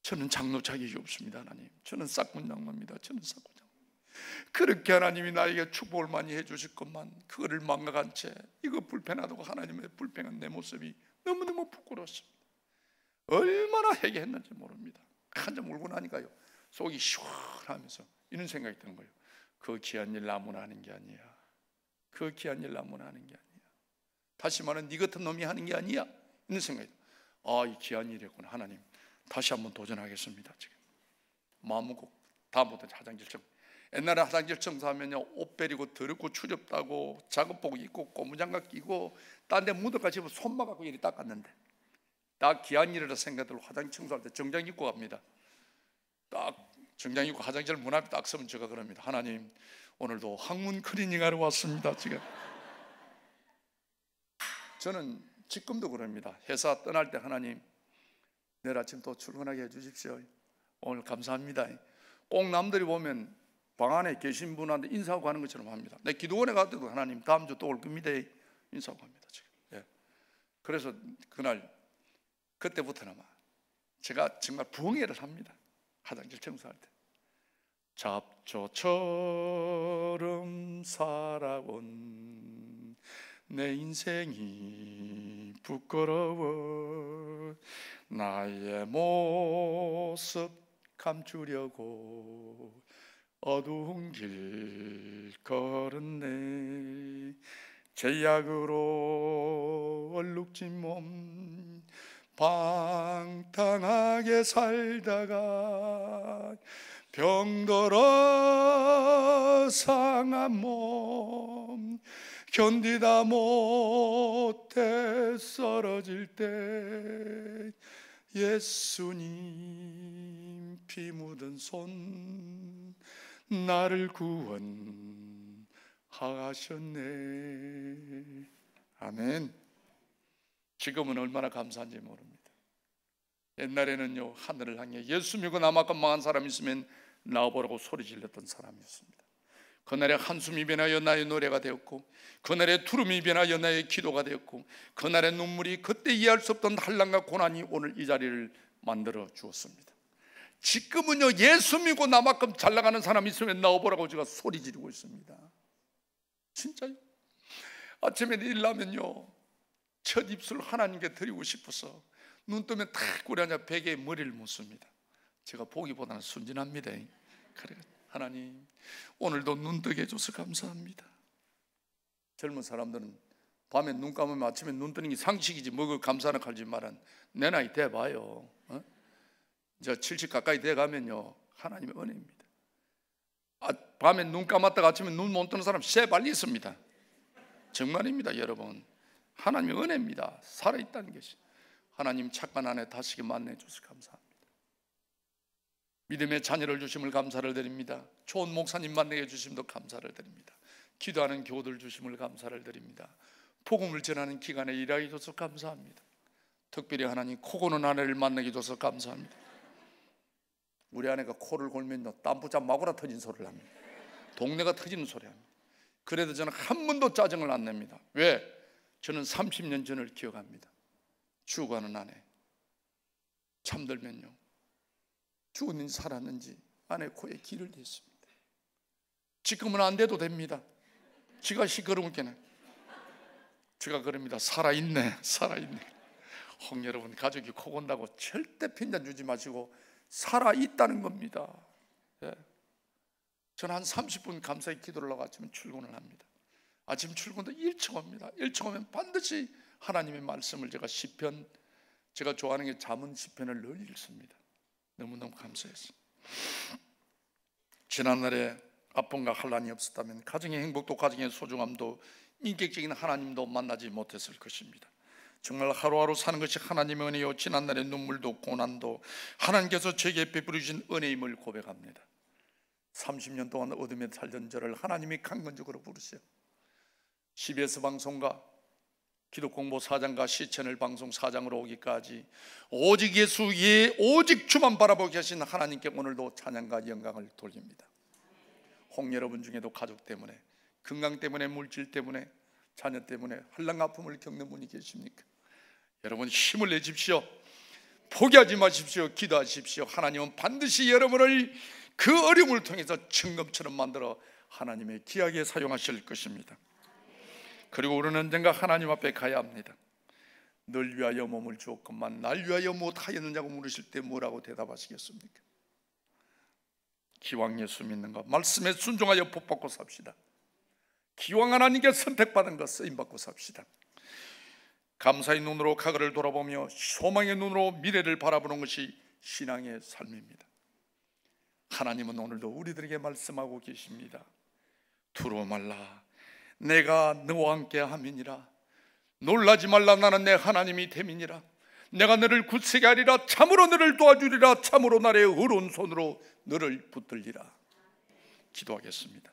Speaker 1: 저는 장로 자격이 없습니다. 하나님, 저는 싹군 장로입니다. 저는 싹군 장로. 그렇게 하나님이 나에게 축복을 많이 해주실 것만 그거를 망각한 채 이거 불편하다고 하나님의 불평한 내 모습이 너무너무 부끄러웠습니다. 얼마나 회개했는지 모릅니다. 한참 울고 나니까요 속이 시원하면서 이런 생각이 드는 거예요. 그 귀한 일 아무나 하는 게 아니야. 그 귀한 일 아무나 하는 게 아니야. 다시 말하면 네 같은 놈이 하는 게 아니야. 이런 생각이 들어요. 이 귀한 일이었구나. 하나님 다시 한번 도전하겠습니다. 지금 마음 먹고 다음부터 화장실 청소. 옛날에 화장실 청소하면요 옷 베리고 더럽고 추접다고 작업복 입고 고무장갑 끼고 딴 데 묻어가 집어 손만 갖고 이리 닦았는데 딱 귀한 일이라 생각들 화장실 청소할 때 정장 입고 갑니다. 딱 정장 입고 화장실 문 앞에 딱 서면 제가 그럽니다. 하나님 오늘도 학문 클리닝 하러 왔습니다. 지금 저는 지금도 그럽니다. 회사 떠날 때 하나님 내일 아침 또 출근하게 해주십시오. 오늘 감사합니다. 꼭 남들이 보면 방 안에 계신 분한테 인사하고 가는 것처럼 합니다. 내 기도원에 갈 때도 하나님 다음 주 또 올 겁니다. 인사하고 갑니다. 지금. 그래서 그때부터는 제가 정말 부흥회를 합니다. 화장실 청소할 때 잡초처럼 살아온 내 인생이 부끄러워 나의 모습 감추려고 어두운 길 걸었네. 제약으로 얼룩진 몸 방탕하게 살다가 병들어 상한 몸 견디다 못해 쓰러질 때 예수님 피 묻은 손 나를 구원하셨네. 아멘. 지금은 얼마나 감사한지 모릅니다. 옛날에는요, 하늘을 향해 예수 믿고 나만큼 망한 사람 있으면 나와보라고 소리 질렀던 사람이었습니다. 그날의 한숨이 변하여 나의 노래가 되었고, 그날의 두름이 변하여 나의 기도가 되었고, 그날의 눈물이 그때 이해할 수 없던 한란과 고난이 오늘 이 자리를 만들어 주었습니다. 지금은요, 예수 믿고 나만큼 잘 나가는 사람이 있으면 나와보라고 제가 소리 지르고 있습니다. 진짜요? 아침에 일어나면요, 첫 입술 하나님께 드리고 싶어서 눈 뜨면 탁 꾸려앉아 베개에 머리를 묻습니다. 제가 보기보다는 순진합니다. 그래, 하나님 오늘도 눈 뜨게 해줘서 감사합니다. 젊은 사람들은 밤에 눈 감으면 아침에 눈 뜨는 게 상식이지 뭐 그 감사는 할지 말은 내 나이 돼봐요. 이제 70 가까이 돼가면요, 하나님의 은혜입니다. 밤에 눈 감았다가 아침에 눈 못 뜨는 사람 세발리 있습니다. 정말입니다. 여러분, 하나님의 은혜입니다. 살아있다는 것이. 하나님 착한 아내 다시게 만나해 주셔서 감사합니다. 믿음의 자녀를 주심을 감사를 드립니다. 좋은 목사님 만나게 주심도 감사를 드립니다. 기도하는 교우들 주심을 감사를 드립니다. 복음을 전하는 기간에 일하게 해줘서 감사합니다. 특별히 하나님 코 고는 아내를 만나게 해줘서 감사합니다. 우리 아내가 코를 골면요, 땀부자 마구라 터진 소리를 합니다. 동네가 터지는 소리 합니다. 그래도 저는 한 번도 짜증을 안 냅니다. 왜? 저는 30년 전을 기억합니다. 죽어가는 아내 잠들면요, 죽었는지 살았는지 아내 코에 기를 댔습니다. 지금은 안 돼도 됩니다. 지가 시끄러운 게는 제가 그럽니다. 살아있네, 살아있네. 홍 여러분, 가족이 코 곤다고 절대 핀잔 주지 마시고 살아있다는 겁니다. 예. 저는 한 30분 감사의 기도를 하고 아침에 출근을 합니다. 아침 출근도 일찍 옵니다. 일찍 오면 반드시 하나님의 말씀을 제가 시편, 제가 좋아하는 게 잠언 시편을 늘 읽습니다. 너무너무 감사했어요. 지난날에 아픔과 환난이 없었다면 가정의 행복도 가정의 소중함도 인격적인 하나님도 만나지 못했을 것입니다. 정말 하루하루 사는 것이 하나님의 은혜요, 지난날의 눈물도 고난도 하나님께서 제게 베풀어 주신 은혜임을 고백합니다. 30년 동안 어둠에 살던 저를 하나님이 강건적으로 부르세요. CBS 방송과 기독공보 4장과 시채널 방송 4장으로 오기까지 오직 예수, 오직 주만 바라보게 하신 하나님께 오늘도 찬양과 영광을 돌립니다. 홍 여러분 중에도 가족 때문에, 건강 때문에, 물질 때문에, 자녀 때문에 환난 아픔을 겪는 분이 계십니까? 여러분 힘을 내십시오. 포기하지 마십시오. 기도하십시오. 하나님은 반드시 여러분을 그 어려움을 통해서 청금처럼 만들어 하나님의 귀하게 사용하실 것입니다. 그리고 우리는 언젠가 하나님 앞에 가야 합니다. 널 위하여 몸을 주었건만 날 위하여 무엇하였느냐고 물으실 때 뭐라고 대답하시겠습니까? 기왕 예수 믿는 것, 말씀에 순종하여 복받고 삽시다. 기왕 하나님께 선택받은 것 쓰임받고 삽시다. 감사의 눈으로 과거를 돌아보며 소망의 눈으로 미래를 바라보는 것이 신앙의 삶입니다. 하나님은 오늘도 우리들에게 말씀하고 계십니다. 두려워 말라, 내가 너와 함께 함이니라. 놀라지 말라, 나는 내 하나님이 됨이니라. 내가 너를 굳세게 하리라. 참으로 너를 도와주리라. 참으로 나의 의로운 손으로 너를 붙들리라. 기도하겠습니다.